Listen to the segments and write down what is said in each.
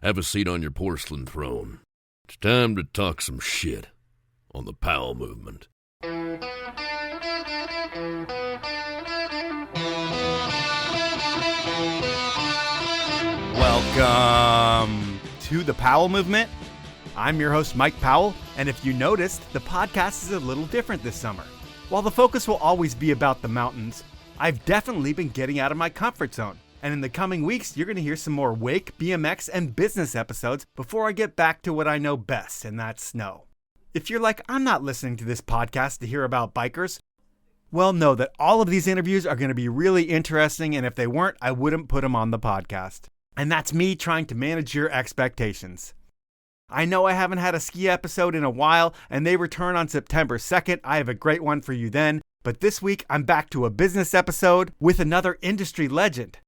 Have a seat on your porcelain throne. It's time to talk some shit on the Powell Movement. Welcome to the Powell Movement. I'm your host, Mike Powell, and if you noticed, the podcast is a little different this summer. While the focus will always be about the mountains, I've definitely been getting out of my comfort zone. And in the coming weeks, you're going to hear some more wake, BMX, and business episodes before I get back to what I know best, and that's snow. If you're like, I'm not listening to this podcast to hear about bikers, well, know that all of these interviews are going to be really interesting, and if they weren't, I wouldn't put them on the podcast. And that's me trying to manage your expectations. I know I haven't had a ski episode in a while, and they return on September 2nd. I have a great one for you then. But this week, I'm back to a business episode with another industry legend.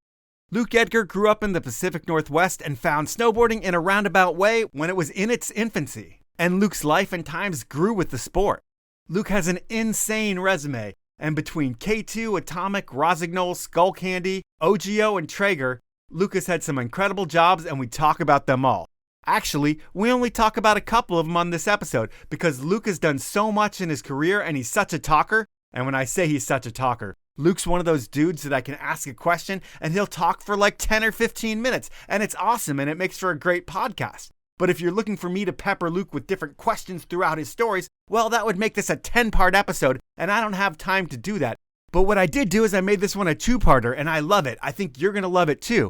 Luke Edgar grew up in the Pacific Northwest and found snowboarding in a roundabout way when it was in its infancy. And Luke's life and times grew with the sport. Luke has an insane resume, and between K2, Atomic, Rossignol, Skullcandy, Ogio, and Traeger, Luke has had some incredible jobs, and we talk about them all. Actually, we only talk about a couple of them on this episode because Luke has done so much in his career and he's such a talker. And when I say he's such a talker, Luke's one of those dudes that I can ask a question and he'll talk for like 10 or 15 minutes. And it's awesome and it makes for a great podcast. But if you're looking for me to pepper Luke with different questions throughout his stories, well, that would make this a 10-part episode and I don't have time to do that. But what I did do is I made this one a 2-parter and I love it. I think you're going to love it too.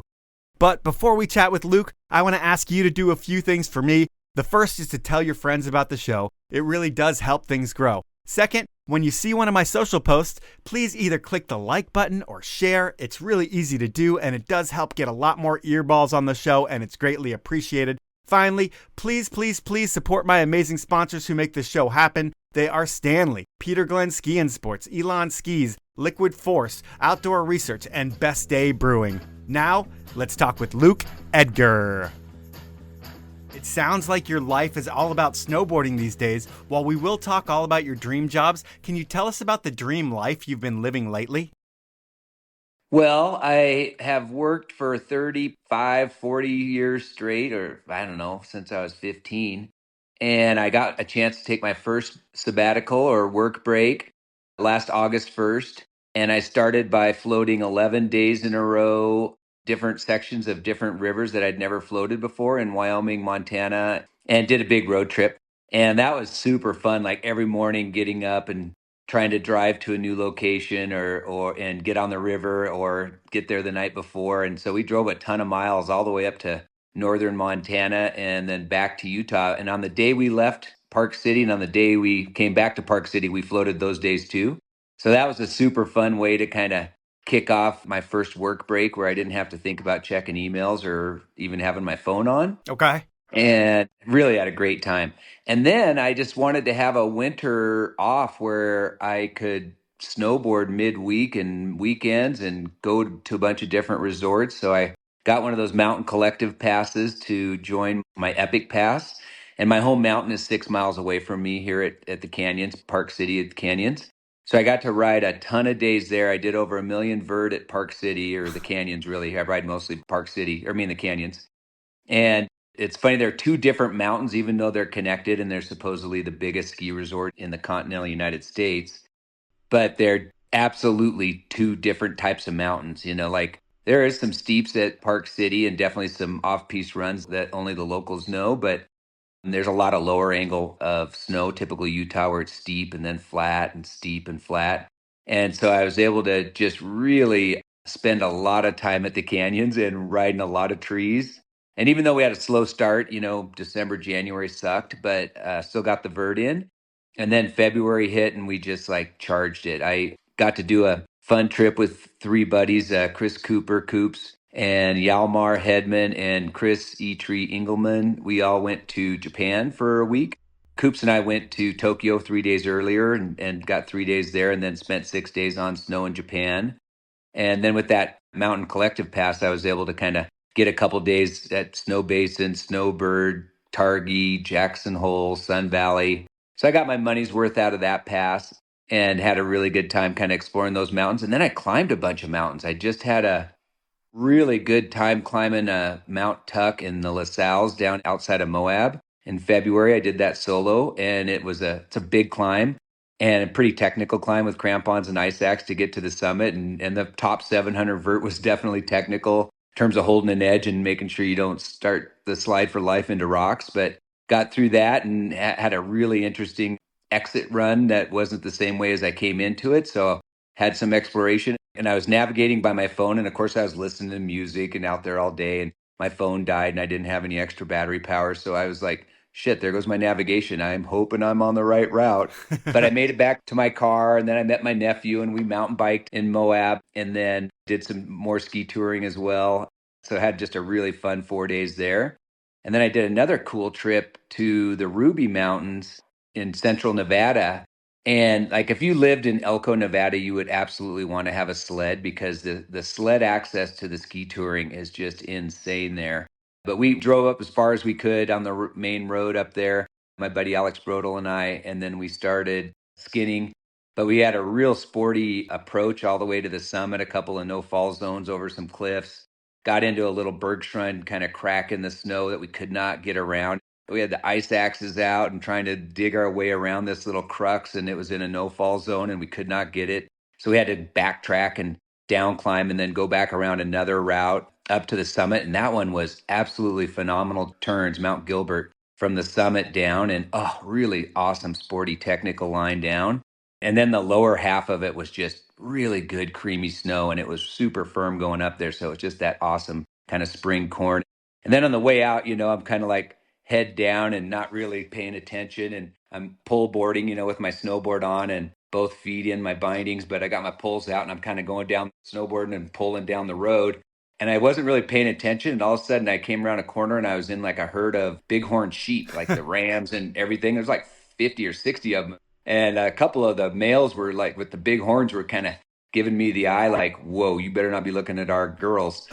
But before we chat with Luke, I want to ask you to do a few things for me. The first is to tell your friends about the show. It really does help things grow. Second, when you see one of my social posts, please either click the like button or share. It's really easy to do, and it does help get a lot more earballs on the show, and it's greatly appreciated. Finally, please support my amazing sponsors who make this show happen. They are Stanley, Peter Glenn Ski and Sports, Elan Skis, Liquid Force, Outdoor Research, and Best Day Brewing. Now, let's talk with Luke Edgar. It sounds like your life is all about snowboarding these days. While we will talk all about your dream jobs, can you tell us about the dream life you've been living lately? Well, I have worked for 35, 40 years straight, or I don't know, since I was 15. And I got a chance to take my first sabbatical or work break last August 1st. And I started by floating 11 days in a row, different sections of different rivers that I'd never floated before in Wyoming, Montana, and did a big road trip. And that was super fun, like every morning getting up and trying to drive to a new location or and get on the river or get there the night before. And so we drove a ton of miles all the way up to northern Montana and then back to Utah. And on the day we left Park City and on the day we came back to Park City, we floated those days too. So that was a super fun way to kind of kick off my first work break where I didn't have to think about checking emails or even having my phone on. Okay. And really had a great time. And then I just wanted to have a winter off where I could snowboard midweek and weekends and go to a bunch of different resorts. So I got one of those mountain collective passes to join my Epic Pass. And my home mountain is 6 miles away from me here at the canyons, Park City at the canyons. So I got to ride a ton of days there. I did over 1 million vert at Park City, or the canyons really. I ride mostly Park City, the canyons. And it's funny, they're two different mountains, even though they're connected and they're supposedly the biggest ski resort in the continental United States. But they're absolutely two different types of mountains. Like there is some steeps at Park City and definitely some off-piste runs that only the locals know. But there's a lot of lower angle of snow, typically Utah, where it's steep and then flat and steep and flat. And so I was able to just really spend a lot of time at the canyons and riding a lot of trees. And even though we had a slow start, December, January sucked, but still got the vert in. And then February hit and we just like charged it. I got to do a fun trip with 3 buddies, Chris Cooper, Coops, and Yalmar Hedman and Chris E-Tree Engelman. We all went to Japan for a week. Coops and I went to Tokyo 3 days earlier and got 3 days there and then spent 6 days on snow in Japan. And then with that Mountain Collective Pass, I was able to kind of get a couple days at Snow Basin, Snowbird, Targhee, Jackson Hole, Sun Valley. So I got my money's worth out of that pass and had a really good time kind of exploring those mountains. And then I climbed a bunch of mountains. I just had a really good time climbing Mount Tuck in the LaSalle's down outside of Moab in February. I did that solo, and it's a big climb and a pretty technical climb with crampons and ice axe to get to the summit. And the top 700 vert was definitely technical in terms of holding an edge and making sure you don't start the slide for life into rocks. But got through that and had a really interesting exit run that wasn't the same way as I came into it. So had some exploration, and I was navigating by my phone. And of course, I was listening to music and out there all day. And my phone died and I didn't have any extra battery power. So I was like, shit, there goes my navigation. I'm hoping I'm on the right route. But I made it back to my car, and then I met my nephew and we mountain biked in Moab and then did some more ski touring as well. So I had just a really fun 4 days there. And then I did another cool trip to the Ruby Mountains in central Nevada. And like if you lived in Elko, Nevada, you would absolutely want to have a sled because the sled access to the ski touring is just insane there. But we drove up as far as we could on the main road up there, my buddy Alex Brodel and I, and then we started skinning. But we had a real sporty approach all the way to the summit, a couple of no-fall zones over some cliffs, got into a little bergschrund kind of crack in the snow that we could not get around. We had the ice axes out and trying to dig our way around this little crux, and it was in a no-fall zone and we could not get it. So we had to backtrack and down climb and then go back around another route up to the summit. And that one was absolutely phenomenal turns, Mount Gilbert from the summit down, and really awesome sporty technical line down. And then the lower half of it was just really good creamy snow, and it was super firm going up there. So it's just that awesome kind of spring corn. And then on the way out, I'm kind of like head down and not really paying attention. And I'm pole boarding, with my snowboard on and both feet in my bindings, but I got my poles out and I'm kind of going down snowboarding and pulling down the road. And I wasn't really paying attention. And all of a sudden I came around a corner and I was in like a herd of bighorn sheep, like the rams and everything. There's like 50 or 60 of them. And a couple of the males were like with the big horns were kind of giving me the eye like, whoa, you better not be looking at our girls,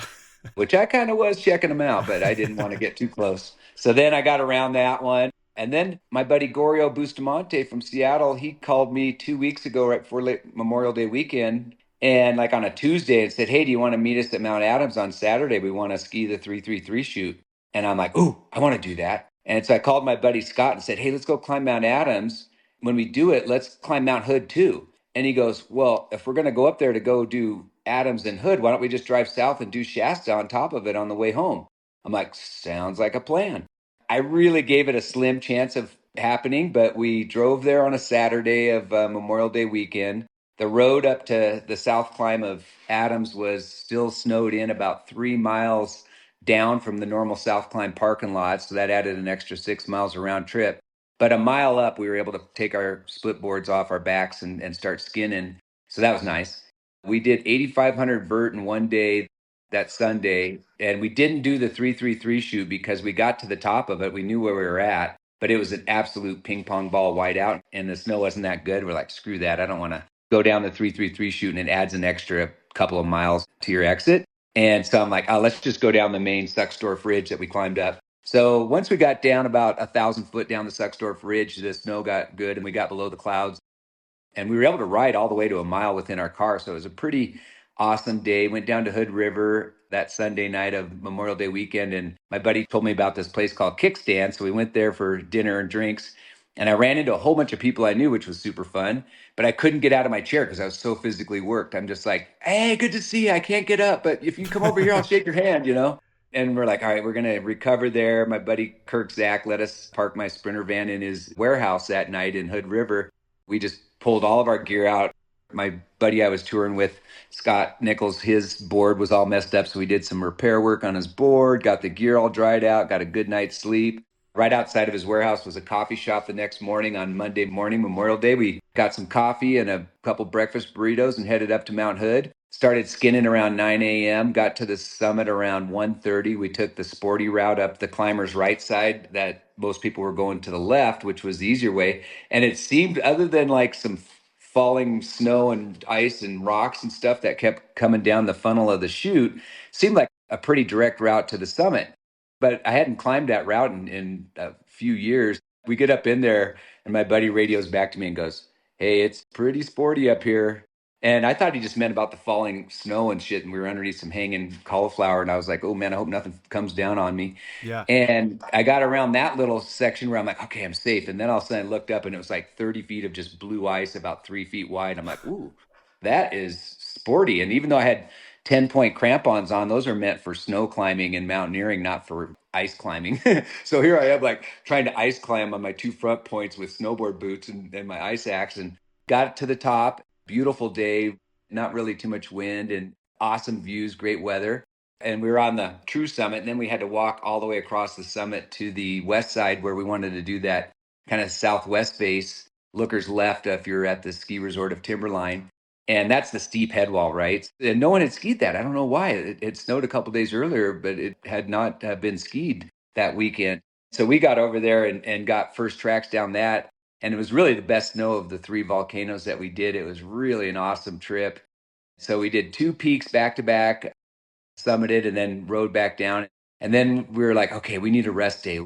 which I kind of was checking them out, but I didn't want to get too close. So then I got around that one. And then my buddy Gorio Bustamante from Seattle, he called me 2 weeks ago, right before Memorial Day weekend, and like on a Tuesday and said, hey, do you want to meet us at Mount Adams on Saturday? We want to ski the 333 shoot. And I'm like, ooh, I want to do that. And so I called my buddy Scott and said, hey, let's go climb Mount Adams. When we do it, let's climb Mount Hood too. And he goes, well, if we're going to go up there to go do Adams and Hood, why don't we just drive south and do Shasta on top of it on the way home? I'm like, sounds like a plan. I really gave it a slim chance of happening, but we drove there on a Saturday of Memorial Day weekend. The road up to the south climb of Adams was still snowed in about 3 miles down from the normal south climb parking lot. So that added an extra 6 miles a round trip. But a mile up, we were able to take our split boards off our backs and start skinning. So that was nice. We did 8,500 vert in one day that Sunday, and we didn't do the 333 shoot because we got to the top of it. We knew where we were at, but it was an absolute ping pong ball whiteout, and the snow wasn't that good. We're like, screw that. I don't want to go down the 333 shoot, and it adds an extra couple of miles to your exit. And so I'm like, oh, let's just go down the main Sucksdorf Ridge that we climbed up. So once we got down about 1,000 foot down the Sucksdorf Ridge, the snow got good and we got below the clouds. And we were able to ride all the way to a mile within our car. So it was a pretty awesome day. Went down to Hood River that Sunday night of Memorial Day weekend. And my buddy told me about this place called Kickstand. So we went there for dinner and drinks. And I ran into a whole bunch of people I knew, which was super fun. But I couldn't get out of my chair because I was so physically worked. I'm just like, hey, good to see you. I can't get up. But if you come over here, I'll shake your hand. And we're like, all right, we're going to recover there. My buddy Kirk Zach let us park my Sprinter van in his warehouse that night in Hood River. We just pulled all of our gear out. My buddy I was touring with, Scott Nichols, his board was all messed up. So we did some repair work on his board, got the gear all dried out, got a good night's sleep. Right outside of his warehouse was a coffee shop the next morning on Monday morning, Memorial Day. We got some coffee and a couple breakfast burritos and headed up to Mount Hood. Started skinning around 9 a.m., got to the summit around 1:30. We took the sporty route up the climber's right side that most people were going to the left, which was the easier way. And it seemed, other than like some falling snow and ice and rocks and stuff that kept coming down the funnel of the chute, seemed like a pretty direct route to the summit. But I hadn't climbed that route in a few years. We get up in there and my buddy radios back to me and goes, hey, it's pretty sporty up here. And I thought he just meant about the falling snow and shit. And we were underneath some hanging cauliflower. And I was like, oh man, I hope nothing comes down on me. Yeah. And I got around that little section where I'm like, okay, I'm safe. And then all of a sudden I looked up and it was like 30 feet of just blue ice, about 3 feet wide. I'm like, ooh, that is sporty. And even though I had 10-point crampons on, those are meant for snow climbing and mountaineering, not for ice climbing. So here I am, like trying to ice climb on my 2 front points with snowboard boots and my ice axe, and got to the top. Beautiful day, not really too much wind, and awesome views, great weather. And we were on the true summit, and then we had to walk all the way across the summit to the west side where we wanted to do that kind of southwest face, lookers left if you're at the ski resort of Timberline. And that's the steep head wall, right? And no one had skied that. I don't know why. It snowed a couple days earlier, but it had not been skied that weekend. So we got over there and got first tracks down that. And it was really the best snow of the 3 volcanoes that we did. It was really an awesome trip. So we did 2 peaks back to back, summited, and then rode back down. And then we were like, okay, we need a rest day.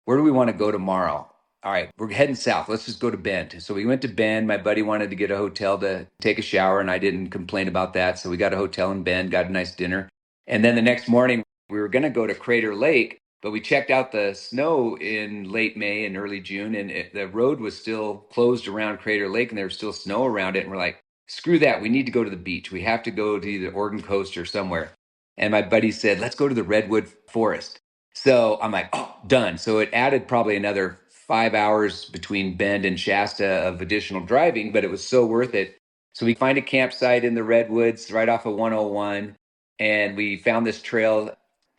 Where do we want to go tomorrow? All right, we're heading south. Let's just go to Bend. So we went to Bend. My buddy wanted to get a hotel to take a shower, and I didn't complain about that. So we got a hotel in Bend, got a nice dinner. And then the next morning, we were going to go to Crater Lake, but we checked out the snow in late May and early June, and the road was still closed around Crater Lake, and there was still snow around it. And we're like, screw that. We need to go to the beach. We have to go to either Oregon coast or somewhere. And my buddy said, let's go to the Redwood Forest. So I'm like, oh, done. So it added probably another 5 hours between Bend and Shasta of additional driving, but it was so worth it. So we find a campsite in the Redwoods right off of 101, and we found this trail.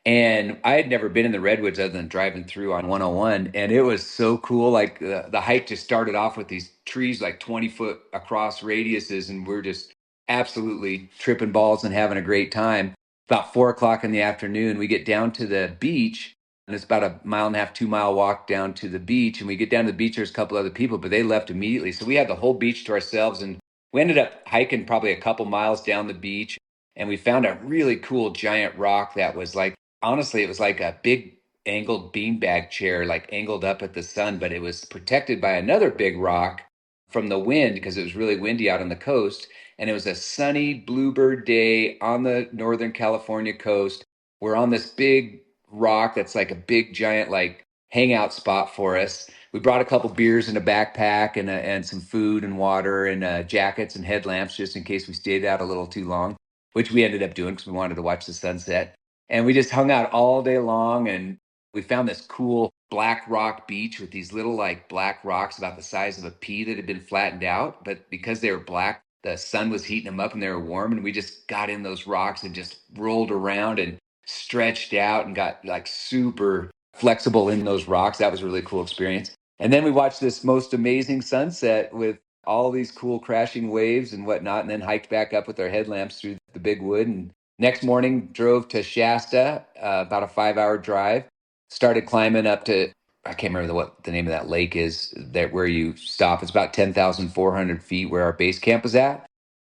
And I had never been in the Redwoods other than driving through on 101. And it was so cool. Like the hike just started off with these trees, like 20-foot across radiuses. And we're just absolutely tripping balls and having a great time. About 4 o'clock in the afternoon, we get down to the beach. And it's about a 1.5 mile, 2 mile walk down to the beach. And we get down to the beach. There's a couple other people, but they left immediately. So we had the whole beach to ourselves. And we ended up hiking probably a couple miles down the beach. And we found a really cool giant rock that was like, honestly, it was like a big angled beanbag chair, like angled up at the sun, but it was protected by another big rock from the wind because it was really windy out on the coast. And it was a sunny bluebird day on the Northern California coast. We're on this big rock that's like a big giant like hangout spot for us. We brought a couple beers in a backpack and some food and water and jackets and headlamps just in case we stayed out a little too long, which we ended up doing because we wanted to watch the sunset. And we just hung out all day long, and we found this cool black rock beach with these little like black rocks about the size of a pea that had been flattened out. But because they were black, the sun was heating them up and they were warm. And we just got in those rocks and just rolled around and stretched out and got like super flexible in those rocks. That was a really cool experience. And then we watched this most amazing sunset with all these cool crashing waves and whatnot, and then hiked back up with our headlamps through the big wood. And next morning, drove to Shasta, about a 5 hour drive, started climbing up to, I can't remember what the name of that lake is that where you stop. It's about 10,400 feet where our base camp was at.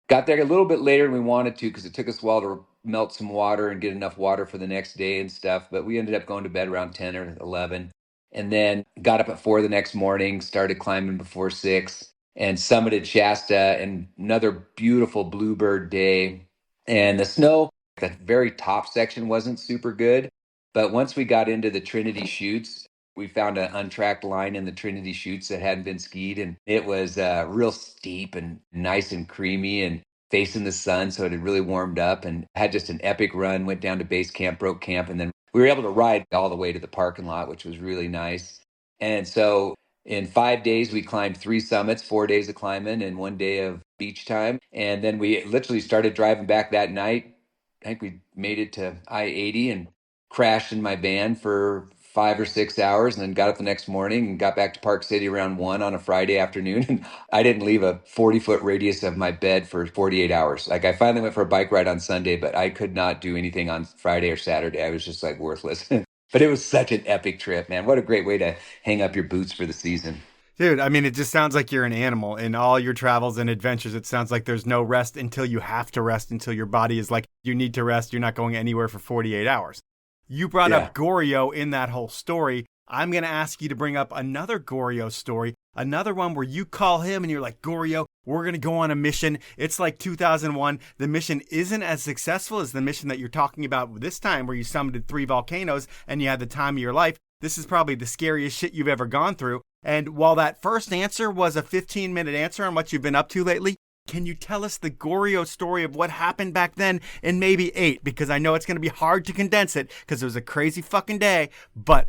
Got there a little bit later than we wanted to because it took us a while to melt some water and get enough water for the next day and stuff. But we ended up going to bed around 10 or 11 and then got up at 4 the next morning, started climbing before 6 and summited Shasta, and another beautiful bluebird day. And the snow, the very top section wasn't super good. But once we got into the Trinity Chutes, we found an untracked line in the Trinity Chutes that hadn't been skied. And it was real steep and nice and creamy and facing the sun. So it had really warmed up and had just an epic run, went down to base camp, broke camp. And then we were able to ride all the way to the parking lot, which was really nice. And so in 5 days, we climbed 3 summits, 4 days of climbing and 1 day of beach time. And then we literally started driving back that night. I think we made it to I-80 and crashed in my van for 5 or 6 hours and then got up the next morning and got back to Park City around 1 on a Friday afternoon. And I didn't leave a 40-foot radius of my bed for 48 hours. Like I finally went for a bike ride on Sunday, but I could not do anything on Friday or Saturday. I was just like worthless. But it was such an epic trip, man. What a great way to hang up your boots for the season. Dude, I mean, it just sounds like you're an animal. In all your travels and adventures, it sounds like there's no rest until you have to rest, until your body is like, you need to rest. You're not going anywhere for 48 hours. You brought up Goryo in that whole story. I'm going to ask you to bring up another Goryo story Another one where you call him and you're like, Goryo, we're going to go on a mission. It's like 2001. The mission isn't as successful as the mission that you're talking about this time where you summited 3 volcanoes and you had the time of your life. This is probably the scariest shit you've ever gone through. And while that first answer was a 15-minute answer on what you've been up to lately, can you tell us the Goryo story of what happened back then in maybe 8? Because I know it's going to be hard to condense it because it was a crazy fucking day, but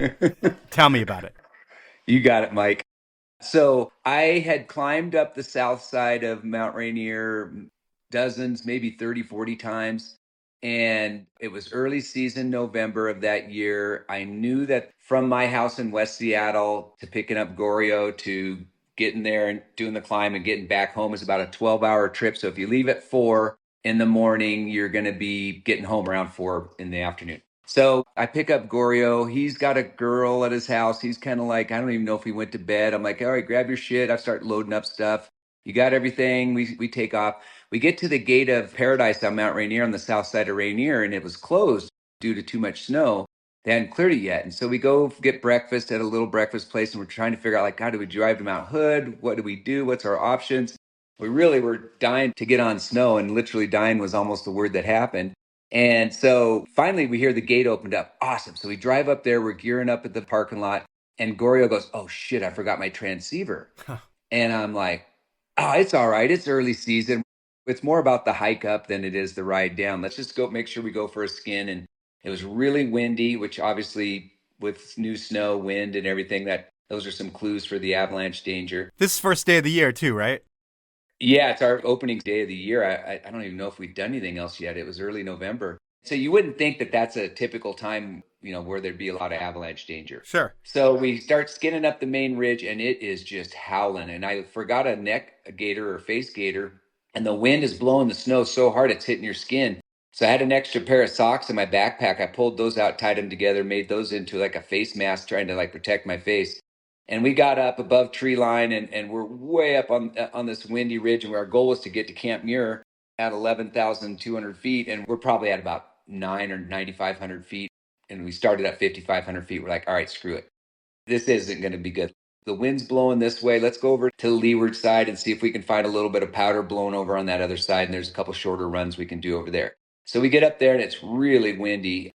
tell me about it. You got it, Mike. So I had climbed up the south side of Mount Rainier dozens, maybe 30, 40 times. And it was early season November of that year. I knew that from my house in West Seattle to picking up Goryo to getting there and doing the climb and getting back home is about a 12-hour trip. So if you leave at 4 in the morning, you're going to be getting home around 4 in the afternoon. So I pick up Goryo. He's got a girl at his house. He's kind of like, I don't even know if he went to bed. I'm like, all right, grab your shit. I start loading up stuff. You got everything. We take off. We get to the gate of Paradise on Mount Rainier on the south side of Rainier, and it was closed due to too much snow. They hadn't cleared it yet. And so we go get breakfast at a little breakfast place, and we're trying to figure out, like, how do we drive to Mount Hood? What do we do? What's our options? We really were dying to get on snow, and literally dying was almost the word that happened. And so finally we hear the gate opened up. Awesome. So we drive up there. We're gearing up at the parking lot. And Goryo goes, oh, shit, I forgot my transceiver. And I'm like, oh, it's all right. It's early season. It's more about the hike up than it is the ride down. Let's just go make sure we go for a skin. And it was really windy, which obviously with new snow, wind and everything, that those are some clues for the avalanche danger. This is first day of the year too, right? Yeah, it's our opening day of the year. I don't even know if we've done anything else yet. It was early November. So you wouldn't think that that's a typical time, where there'd be a lot of avalanche danger. Sure. So we start skinning up the main ridge and it is just howling. And I forgot a neck gaiter or face gaiter. And the wind is blowing the snow so hard it's hitting your skin. So I had an extra pair of socks in my backpack. I pulled those out, tied them together, made those into like a face mask, trying to like protect my face. And we got up above tree line and we're way up on this windy ridge. And our goal was to get to Camp Muir at 11,200 feet. And we're probably at about 9 or 9,500 feet. And we started at 5,500 feet. We're like, all right, screw it. This isn't going to be good. The wind's blowing this way. Let's go over to the leeward side and see if we can find a little bit of powder blowing over on that other side. And there's a couple shorter runs we can do over there. So we get up there and it's really windy.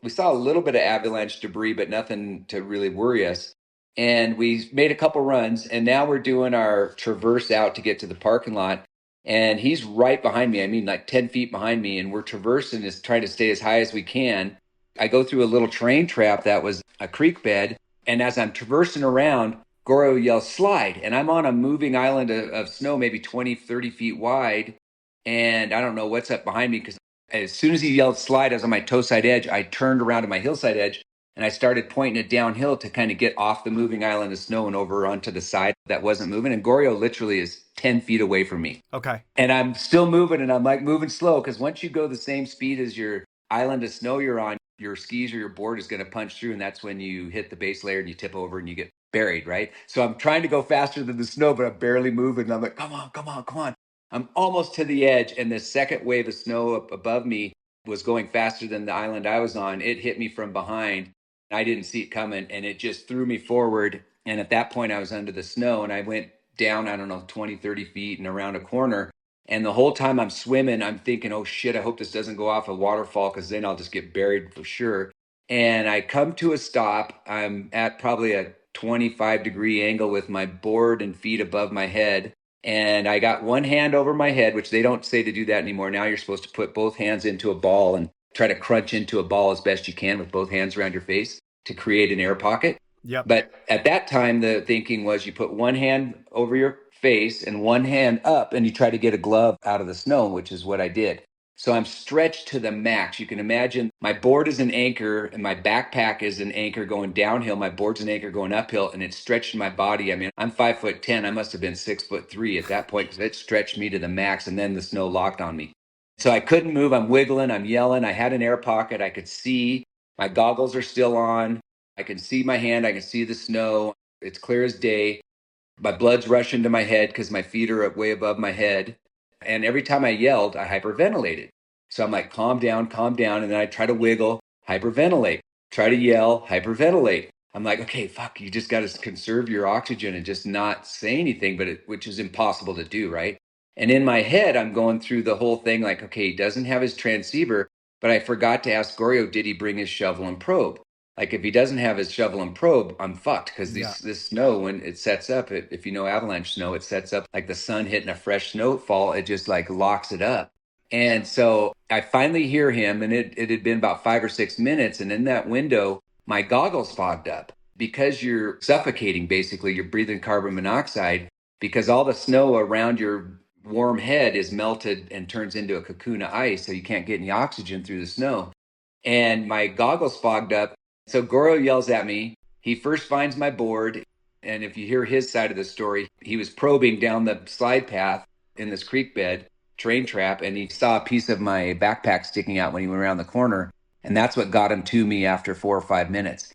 We saw a little bit of avalanche debris, but nothing to really worry us. And we made a couple runs, and now we're doing our traverse out to get to the parking lot. And he's right behind me. I mean, like 10 feet behind me. And we're traversing, is trying to stay as high as we can. I go through a little train trap that was a creek bed. And as I'm traversing around, Goryo yells, slide. And I'm on a moving island of snow, maybe 20, 30 feet wide. And I don't know what's up behind me, because as soon as he yelled slide, I was on my toe side edge. I turned around to my hillside edge and I started pointing it downhill to kind of get off the moving island of snow and over onto the side that wasn't moving. And Goryo literally is 10 feet away from me. Okay. And I'm still moving, and I'm like moving slow, because once you go the same speed as your island of snow you're on, your skis or your board is going to punch through. And that's when you hit the base layer and you tip over and you get buried, right? So I'm trying to go faster than the snow, but I'm barely moving. And I'm like, come on, come on, come on. I'm almost to the edge. And the second wave of snow up above me was going faster than the island I was on. It hit me from behind. I didn't see it coming, and it just threw me forward. And at that point, I was under the snow, and I went down, I don't know, 20, 30 feet and around a corner. And the whole time I'm swimming, I'm thinking, oh, shit, I hope this doesn't go off a waterfall, because then I'll just get buried for sure. And I come to a stop. I'm at probably a 25-degree angle with my board and feet above my head. And I got one hand over my head, which they don't say to do that anymore. Now you're supposed to put both hands into a ball and try to crunch into a ball as best you can with both hands around your face to create an air pocket. Yep. But at that time, the thinking was you put one hand over your face and one hand up, and you try to get a glove out of the snow, which is what I did. So I'm stretched to the max. You can imagine my board is an anchor and my backpack is an anchor going downhill. My board's an anchor going uphill, and it's stretched my body. I mean, I'm 5'10". I must have been 6'3" at that point, because it stretched me to the max, and then the snow locked on me. So I couldn't move. I'm wiggling. I'm yelling. I had an air pocket. I could see. My goggles are still on. I can see my hand. I can see the snow. It's clear as day. My blood's rushing to my head because my feet are way above my head. And every time I yelled, I hyperventilated. So I'm like, calm down, calm down. And then I try to wiggle, hyperventilate, try to yell, hyperventilate. I'm like, okay, fuck, you just got to conserve your oxygen and just not say anything, which is impossible to do, right? And in my head, I'm going through the whole thing like, okay, he doesn't have his transceiver, but I forgot to ask Goryo, did he bring his shovel and probe? Like if he doesn't have his shovel and probe, I'm fucked because this snow, when it sets up, if you know avalanche snow, it sets up like the sun hitting a fresh snowfall, it just like locks it up. And so I finally hear him, and it had been about 5 or 6 minutes. And in that window, my goggles fogged up because you're suffocating, basically. You're breathing carbon monoxide because all the snow around your warm head is melted and turns into a cocoon of ice. So you can't get any oxygen through the snow. And my goggles fogged up. So Goro yells at me. He first finds my board. And if you hear his side of the story, he was probing down the slide path in this creek bed train trap, and he saw a piece of my backpack sticking out when he went around the corner. And that's what got him to me after 4 or 5 minutes.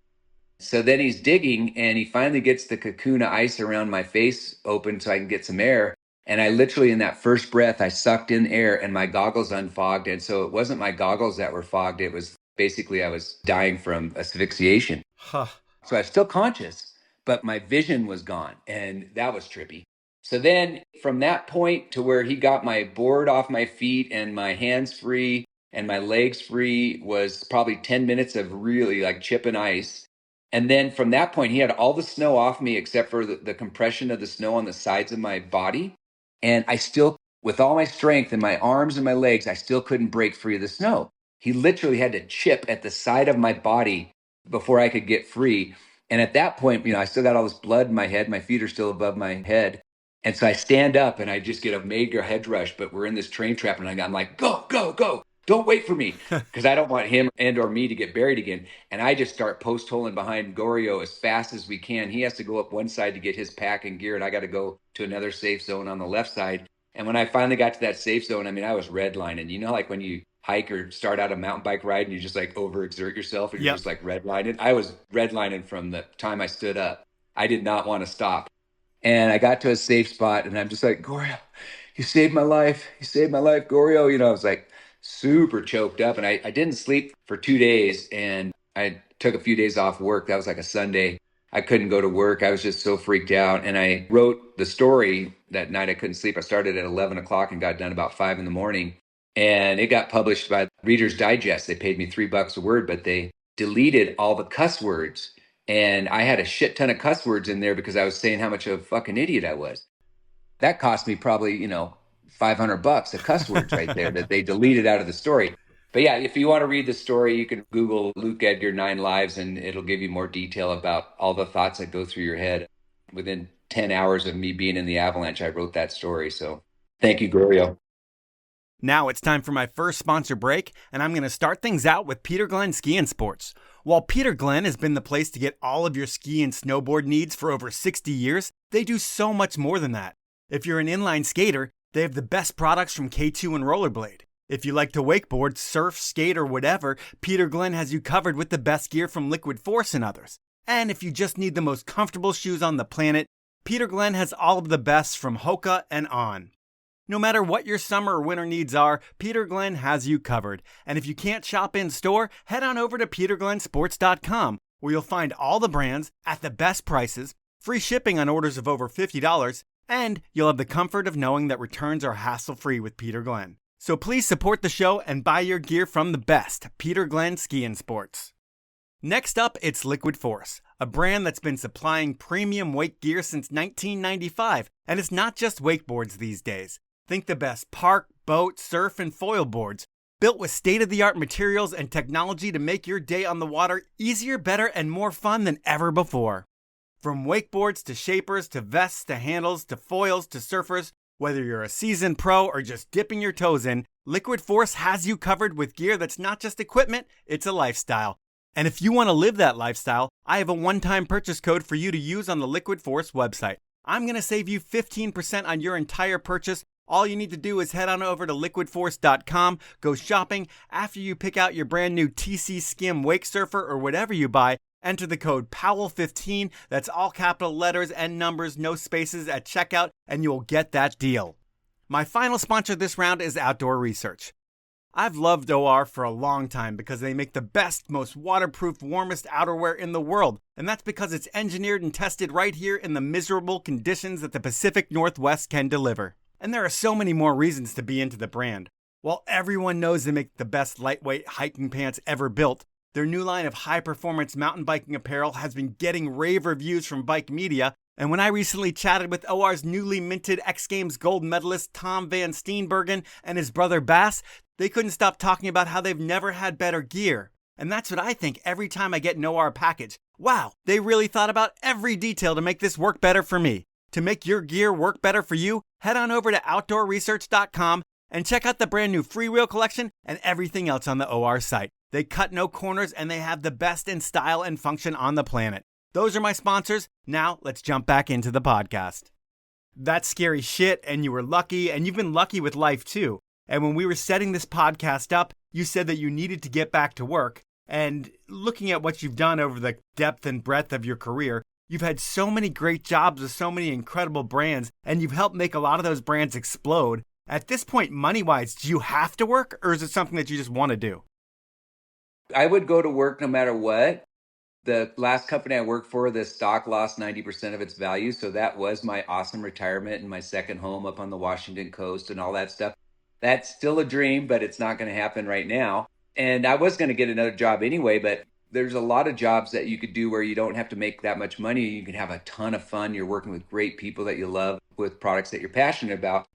So then he's digging, and he finally gets the cocoon of ice around my face open so I can get some air. And I literally, in that first breath, I sucked in air and my goggles unfogged. And so it wasn't my goggles that were fogged. It was basically I was dying from asphyxiation. Huh. So I was still conscious, but my vision was gone. And that was trippy. So then from that point to where he got my board off my feet and my hands free and my legs free was probably 10 minutes of really like chipping ice. And then from that point, he had all the snow off me except for the compression of the snow on the sides of my body. And I still, with all my strength in my arms and my legs, I still couldn't break free of the snow. He literally had to chip at the side of my body before I could get free. And at that point, I still got all this blood in my head. My feet are still above my head. And so I stand up and I just get a major head rush, but we're in this train trap and I'm like, go, go, go. Don't wait for me because I don't want him and or me to get buried again. And I just start post holing behind Goryo as fast as we can. He has to go up one side to get his pack and gear, and I got to go to another safe zone on the left side. And when I finally got to that safe zone, I was redlining. You know, like when you hike or start out a mountain bike ride and you just like overexert yourself and you're just like redlining. I was redlining from the time I stood up. I did not want to stop. And I got to a safe spot and I'm just like, Goryo, you saved my life. You saved my life, Goryo. I was like super choked up, and I didn't sleep for 2 days, and I took a few days off work. That was like a Sunday. I couldn't go to work. I was just so freaked out. And I wrote the story that night. I couldn't sleep. I started at 11 o'clock and got done about 5 in the morning. And it got published by Reader's Digest. They paid me $3 a word, but they deleted all the cuss words. And I had a shit ton of cuss words in there because I was saying how much of a fucking idiot I was. That cost me probably, $500 of cuss words right there that they deleted out of the story. But yeah, if you want to read the story, you can Google Luke Edgar 9 Lives and it'll give you more detail about all the thoughts that go through your head. Within 10 hours of me being in the avalanche, I wrote that story. So thank you, Goryo. Now it's time for my first sponsor break, and I'm going to start things out with Peter Glenn Ski and Sports. While Peter Glenn has been the place to get all of your ski and snowboard needs for over 60 years, they do so much more than that. If you're an inline skater, they have the best products from K2 and Rollerblade. If you like to wakeboard, surf, skate, or whatever, Peter Glenn has you covered with the best gear from Liquid Force and others. And if you just need the most comfortable shoes on the planet, Peter Glenn has all of the best from Hoka and On. No matter what your summer or winter needs are, Peter Glenn has you covered. And if you can't shop in store, head on over to peterglennsports.com, where you'll find all the brands at the best prices, free shipping on orders of over $50, and you'll have the comfort of knowing that returns are hassle-free with Peter Glenn. So please support the show and buy your gear from the best, Peter Glenn Ski and Sports. Next up, it's Liquid Force, a brand that's been supplying premium wake gear since 1995, and it's not just wakeboards these days. Think the best park, boat, surf, and foil boards, built with state-of-the-art materials and technology to make your day on the water easier, better, and more fun than ever before. From wakeboards to shapers to vests to handles to foils to surfers, whether you're a seasoned pro or just dipping your toes in, Liquid Force has you covered with gear that's not just equipment, it's a lifestyle. And if you want to live that lifestyle, I have a one-time purchase code for you to use on the Liquid Force website. I'm going to save you 15% on your entire purchase. All you need to do is head on over to liquidforce.com, go shopping. After you pick out your brand new TC Skim Wake Surfer or whatever you buy, enter the code POWELL15, that's all capital letters and numbers, no spaces at checkout, and you will get that deal. My final sponsor this round is Outdoor Research. I've loved OR for a long time because they make the best, most waterproof, warmest outerwear in the world. And that's because it's engineered and tested right here in the miserable conditions that the Pacific Northwest can deliver. And there are so many more reasons to be into the brand. While everyone knows they make the best lightweight hiking pants ever built, their new line of high-performance mountain biking apparel has been getting rave reviews from bike media. And when I recently chatted with OR's newly minted X Games gold medalist Tom Van Steenbergen and his brother Bass, they couldn't stop talking about how they've never had better gear. And that's what I think every time I get an OR package. Wow, they really thought about every detail to make this work better for me. To make your gear work better for you, head on over to outdoorresearch.com and check out the brand new Freewheel collection and everything else on the OR site. They cut no corners and they have the best in style and function on the planet. Those are my sponsors. Now let's jump back into the podcast. That's scary shit, and you were lucky, and you've been lucky with life too. And when we were setting this podcast up, you said that you needed to get back to work. And looking at what you've done over the depth and breadth of your career, you've had so many great jobs with so many incredible brands, and you've helped make a lot of those brands explode. At this point, money-wise, do you have to work, or is it something that you just want to do? I would go to work no matter what. The last company I worked for, the stock lost 90% of its value. So that was my awesome retirement and my second home up on the Washington coast and all that stuff. That's still a dream, but it's not going to happen right now. And I was going to get another job anyway, but there's a lot of jobs that you could do where you don't have to make that much money. You can have a ton of fun. You're working with great people that you love with products that you're passionate about.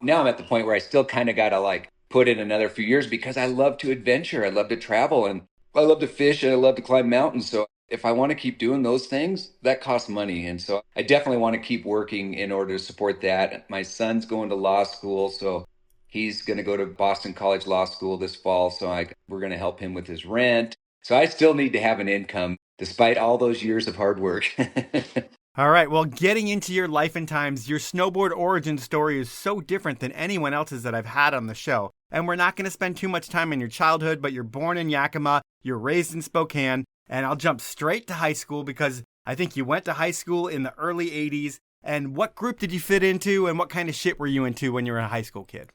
Now I'm at the point where I still kind of got to like put in another few years because I love to adventure. I love to travel and I love to fish and I love to climb mountains. So if I want to keep doing those things, that costs money. And so I definitely want to keep working in order to support that. My son's going to law school, so he's going to go to Boston College Law School this fall. So we're going to help him with his rent. So I still need to have an income despite all those years of hard work. All right, well, getting into your life and times, your snowboard origin story is so different than anyone else's that I've had on the show. And we're not going to spend too much time in your childhood, but you're born in Yakima, you're raised in Spokane, and I'll jump straight to high school because I think you went to high school in the early 80s. And what group did you fit into and what kind of shit were you into when you were a high school kid?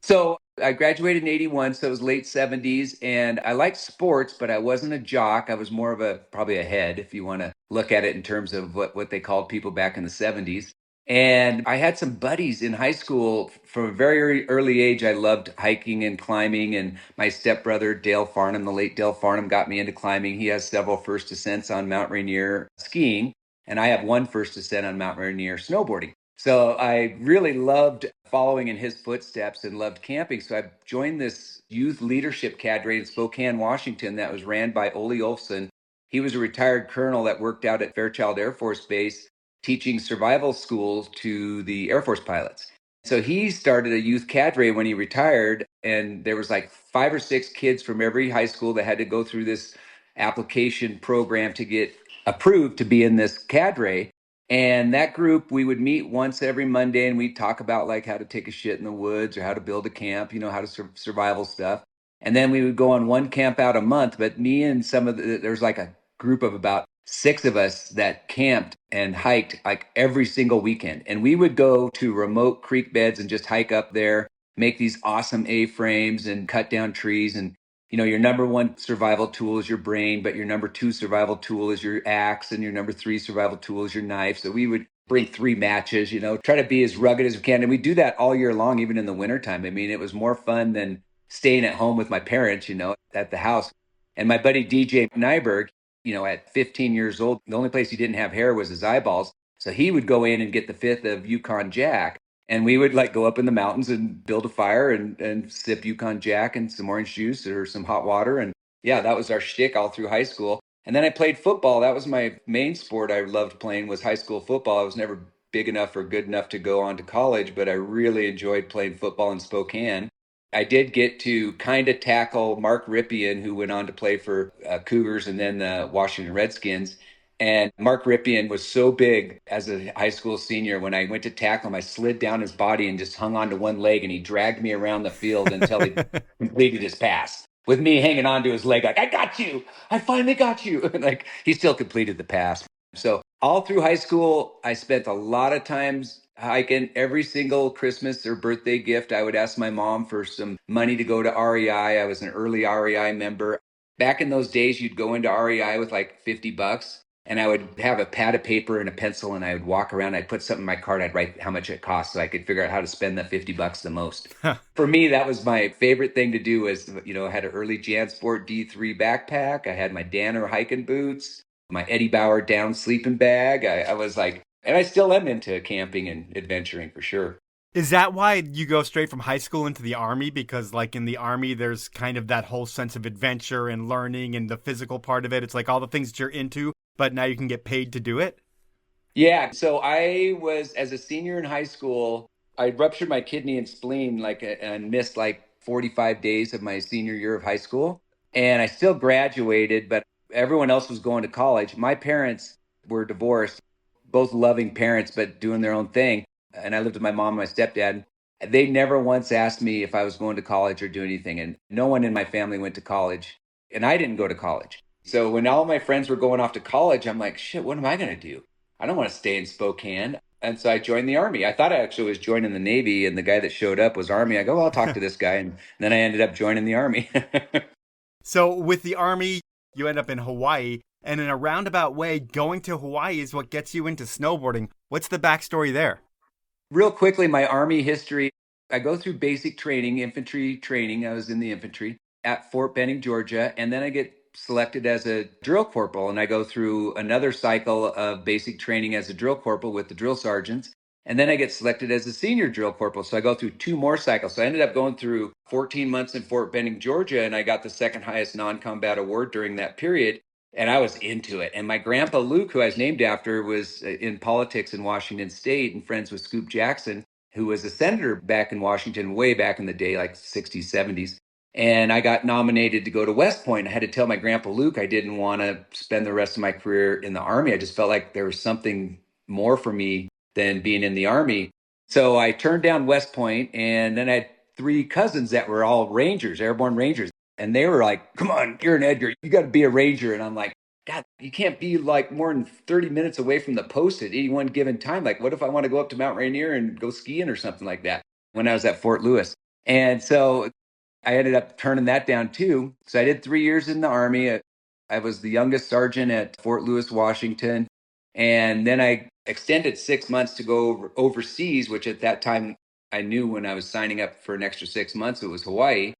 So I graduated in 81, so it was late 70s, and I liked sports, but I wasn't a jock. I was more of probably a head, if you want to look at it in terms of what they called people back in the 70s. And I had some buddies in high school from a very early age. I loved hiking and climbing, and my stepbrother, Dale Farnham, the late Dale Farnham, got me into climbing. He has several first ascents on Mount Rainier skiing, and I have one first ascent on Mount Rainier snowboarding. So I really loved following in his footsteps and loved camping. So I joined this youth leadership cadre in Spokane, Washington that was ran by Ole Olson. He was a retired colonel that worked out at Fairchild Air Force Base teaching survival schools to the Air Force pilots. So he started a youth cadre when he retired, and there was like 5 or 6 kids from every high school that had to go through this application program to get approved to be in this cadre. And that group, we would meet once every Monday and we'd talk about like how to take a shit in the woods or how to build a camp, how to survival stuff. And then we would go on one camp out a month. But me and there's like a group of about 6 of us that camped and hiked like every single weekend. And we would go to remote creek beds and just hike up there, make these awesome A-frames and cut down trees. And your number one survival tool is your brain, but your number 2 survival tool is your axe, and your number 3 survival tool is your knife. So we would bring 3 matches, try to be as rugged as we can. And we do that all year long, even in the wintertime. I mean, it was more fun than staying at home with my parents, at the house. And my buddy DJ Nyberg, at 15 years old, the only place he didn't have hair was his eyeballs. So he would go in and get the 5th of Yukon Jack. And we would like go up in the mountains and build a fire and sip Yukon Jack and some orange juice or some hot water. And yeah, that was our shtick all through high school. And then I played football. That was my main sport I loved playing, was high school football. I was never big enough or good enough to go on to college, but I really enjoyed playing football in Spokane. I did get to kind of tackle Mark Ripien, who went on to play for Cougars and then the Washington Redskins. And Mark Ripien was so big as a high school senior. When I went to tackle him, I slid down his body and just hung onto one leg, and he dragged me around the field until he completed his pass. With me hanging onto his leg, like, I got you. I finally got you. Like, he still completed the pass. So all through high school, I spent a lot of times hiking. Every single Christmas or birthday gift, I would ask my mom for some money to go to REI. I was an early REI member. Back in those days, you'd go into REI with like $50 and I would have a pad of paper and a pencil and I would walk around. I'd put something in my cart. I'd write how much it cost so I could figure out how to spend that $50 the most. For me, that was my favorite thing to do was, I had an early JanSport D3 backpack. I had my Danner hiking boots, my Eddie Bauer down sleeping bag. I was like, and I still am into camping and adventuring for sure. Is that why you go straight from high school into the Army? Because like in the Army, there's kind of that whole sense of adventure and learning and the physical part of it. It's like all the things that you're into, but now you can get paid to do it. Yeah. So I was, as a senior in high school, I ruptured my kidney and spleen and missed like 45 days of my senior year of high school. And I still graduated, but everyone else was going to college. My parents were divorced, both loving parents, but doing their own thing. And I lived with my mom and my stepdad. They never once asked me if I was going to college or do anything. And no one in my family went to college. And I didn't go to college. So when all my friends were going off to college, I'm like, shit, what am I going to do? I don't want to stay in Spokane. And so I joined the Army. I thought I actually was joining the Navy, and the guy that showed up was Army. I go, well, I'll talk to this guy. And then I ended up joining the Army. So with the Army, you end up in Hawaii. And in a roundabout way, going to Hawaii is what gets you into snowboarding. What's the backstory there? Real quickly, my Army history. I go through basic training, infantry training. I was in the infantry at Fort Benning, Georgia. And then I get selected as a drill corporal. And I go through another cycle of basic training as a drill corporal with the drill sergeants. And then I get selected as a senior drill corporal. So I go through two more cycles. So I ended up going through 14 months in Fort Benning, Georgia. And I got the second highest non-combat award during that period. And I was into it. And my grandpa Luke, who I was named after, was in politics in Washington State and friends with Scoop Jackson, who was a senator back in Washington way back in the day, like 60s, 70s. And I got nominated to go to West Point. I had to tell my grandpa Luke I didn't want to spend the rest of my career in the Army. I just felt like there was something more for me than being in the Army. So I turned down West Point, and then I had three cousins that were all Rangers, airborne Rangers. And they were like, come on, you're an Edgar. You got to be a Ranger. And I'm like, God, you can't be like more than 30 minutes away from the post at any one given time. Like, what if I want to go up to Mount Rainier and go skiing or something like that when I was at Fort Lewis? And so I ended up turning that down too. So I did 3 years in the Army. I was the youngest sergeant at Fort Lewis, Washington. And then I extended 6 months to go overseas, which at that time I knew when I was signing up for an extra 6 months, it was Hawaii.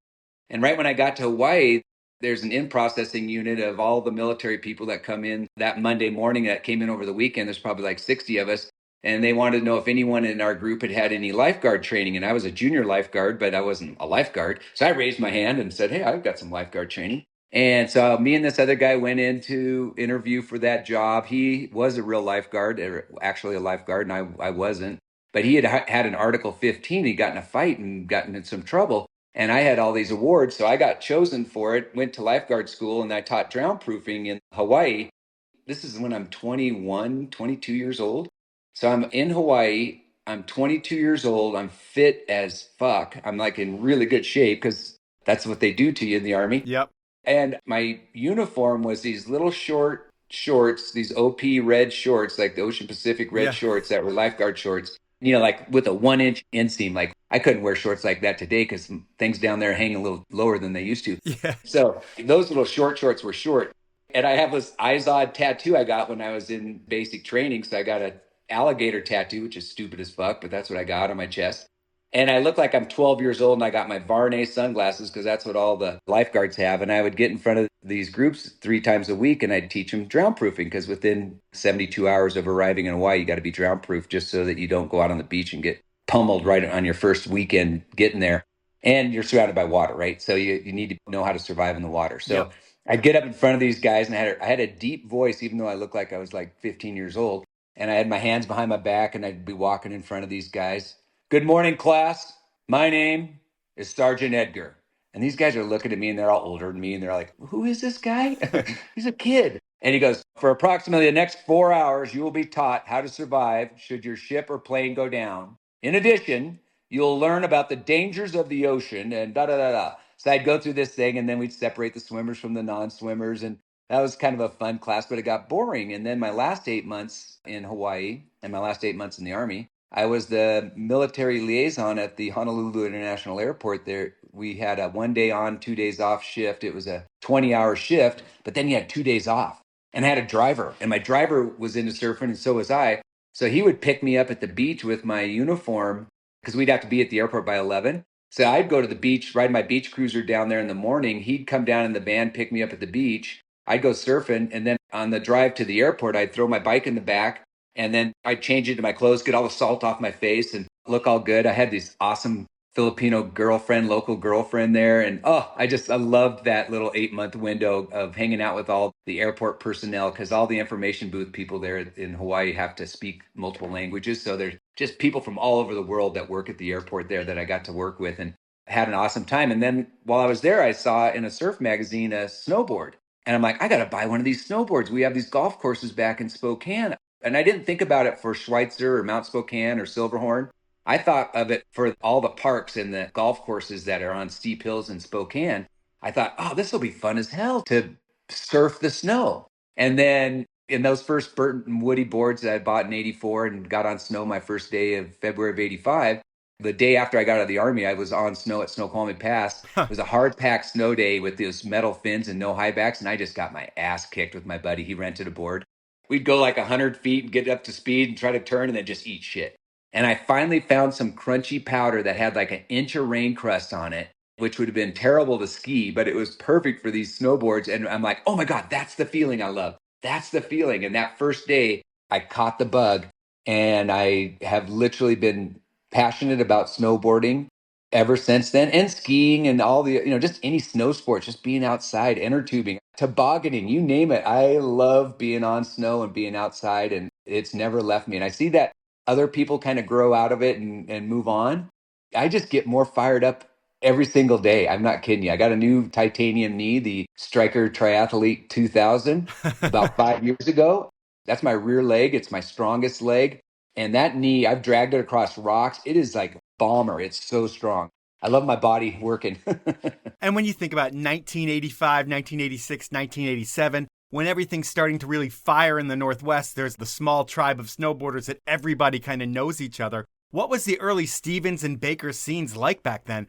And right when I got to Hawaii, there's an in-processing unit of all the military people that come in that Monday morning that came in over the weekend. There's probably like 60 of us. And they wanted to know if anyone in our group had had any lifeguard training. And I was a junior lifeguard, but I wasn't a lifeguard. So I raised my hand and said, hey, I've got some lifeguard training. And so me and this other guy went in to interview for that job. He was a real lifeguard, or actually a lifeguard, and I wasn't. But he had an Article 15. He got in a fight and gotten in some trouble. And I had all these awards. So I got chosen for it, went to lifeguard school, and I taught drown proofing in Hawaii. This is when I'm 21, 22 years old. So I'm in Hawaii. I'm 22 years old. I'm fit as fuck. I'm like in really good shape because that's what they do to you in the Army. Yep. And my uniform was these little short shorts, these OP red shorts, like the Ocean Pacific red shorts that were lifeguard shorts, like with a 1 inch inseam. Like I couldn't wear shorts like that today because things down there hang a little lower than they used to. Yeah. So those little short shorts were short. And I have this Izod tattoo I got when I was in basic training. So I got an alligator tattoo, which is stupid as fuck, but that's what I got on my chest. And I look like I'm 12 years old and I got my Varney sunglasses because that's what all the lifeguards have. And I would get in front of these groups 3 times a week and I'd teach them drown proofing because within 72 hours of arriving in Hawaii, you got to be drown proof just so that you don't go out on the beach and get pummeled right on your first weekend getting there. And you're surrounded by water, right? So you need to know how to survive in the water. So I'd get up in front of these guys and I had a deep voice, even though I looked like I was like 15 years old. And I had my hands behind my back and I'd be walking in front of these guys. Good morning, class. My name is Sergeant Edgar. And these guys are looking at me and they're all older than me. And they're like, who is this guy? He's a kid. And he goes, for approximately the next 4 hours, you will be taught how to survive should your ship or plane go down. In addition, you'll learn about the dangers of the ocean and da da da da. So I'd go through this thing and then we'd separate the swimmers from the non-swimmers. And That was kind of a fun class, but it got boring. And then my last 8 months in Hawaii and my last 8 months in the Army, I was the military liaison at the Honolulu International Airport. There, we had a 1 day on, 2 days off shift. It was a 20-hour shift, but then you had 2 days off. And I had a driver, and my driver was into surfing, and so was I. So he would pick me up at the beach with my uniform because we'd have to be at the airport by 11. So I'd go to the beach, ride my beach cruiser down there in the morning. He'd come down in the van, pick me up at the beach. I'd go surfing, and then on the drive to the airport, I'd throw my bike in the back, and then I'd change into my clothes, get all the salt off my face, and look all good. I had these awesome Filipino girlfriend, local girlfriend there, and I loved that little 8 month window of hanging out with all the airport personnel because all the information booth people there in Hawaii have to speak multiple languages, so there's just people from all over the world that work at the airport there that I got to work with and had an awesome time. And then while I was there, I saw in a surf magazine a snowboard. And I'm like, I got to buy one of these snowboards. We have these golf courses back in Spokane. And I didn't think about it for Schweitzer or Mount Spokane or Silverhorn. I thought of it for all the parks and the golf courses that are on steep hills in Spokane. I thought, oh, this will be fun as hell to surf the snow. And then in those first Burton Woody boards that I bought in 84 and got on snow my first day of February of 85, the day after I got out of the Army, I was on snow at Snoqualmie Pass. It was a hard packed snow day with those metal fins and no high backs. And I just got my ass kicked with my buddy. He rented a board. We'd go like 100 feet and get up to speed and try to turn and then just eat shit. And I finally found some crunchy powder that had like an inch of rain crust on it, which would have been terrible to ski, but it was perfect for these snowboards. And I'm like, oh my God, that's the feeling I love. That's the feeling. And that first day, I caught the bug, and I have literally been passionate about snowboarding ever since then, and skiing and all the, just any snow sports, just being outside, inner tubing, tobogganing, you name it. I love being on snow and being outside, and it's never left me. And I see that other people kind of grow out of it and move on. I just get more fired up every single day. I'm not kidding you. I got a new titanium knee, the Striker Triathlete 2000, about 5 years ago. That's my rear leg. It's my strongest leg. And that knee, I've dragged it across rocks. It is like bomber. It's so strong. I love my body working. And when you think about 1985, 1986, 1987, when everything's starting to really fire in the Northwest, there's the small tribe of snowboarders that everybody kind of knows each other. What was the early Stevens and Baker scenes like back then?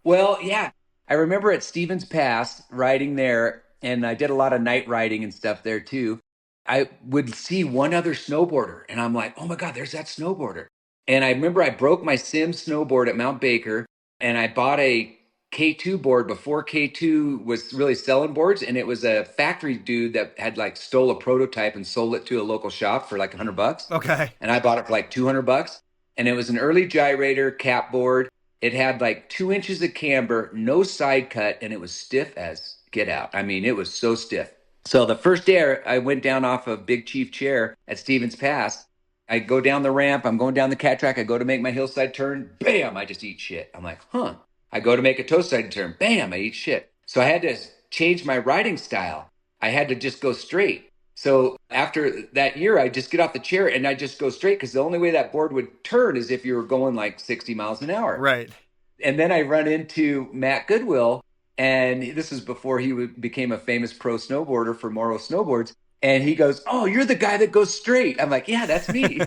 Well, yeah. I remember at Stevens Pass riding there, and I did a lot of night riding and stuff there too. I would see one other snowboarder, and I'm like, oh my God, there's that snowboarder. And I remember I broke my Sim snowboard at Mount Baker, and I bought a K2 board before K2 was really selling boards. And it was a factory dude that had like stole a prototype and sold it to a local shop for like $100. Okay. And I bought it for like $200. And it was an early gyrator cap board. It had like 2 inches of camber, no side cut, and it was stiff as get out. I mean, it was so stiff. So the first day I went down off a Big Chief chair at Stevens Pass. I go down the ramp. I'm going down the cat track. I go to make my hillside turn. Bam, I just eat shit. I'm like, huh. I go to make a toe side turn. Bam, I eat shit. So I had to change my riding style. I had to just go straight. So after that year, I just get off the chair and I just go straight because the only way that board would turn is if you were going like 60 miles an hour. Right. And then I run into Matt Goodwill, and this is before he became a famous pro snowboarder for Morrow Snowboards. And he goes, oh, you're the guy that goes straight. I'm like, yeah, that's me.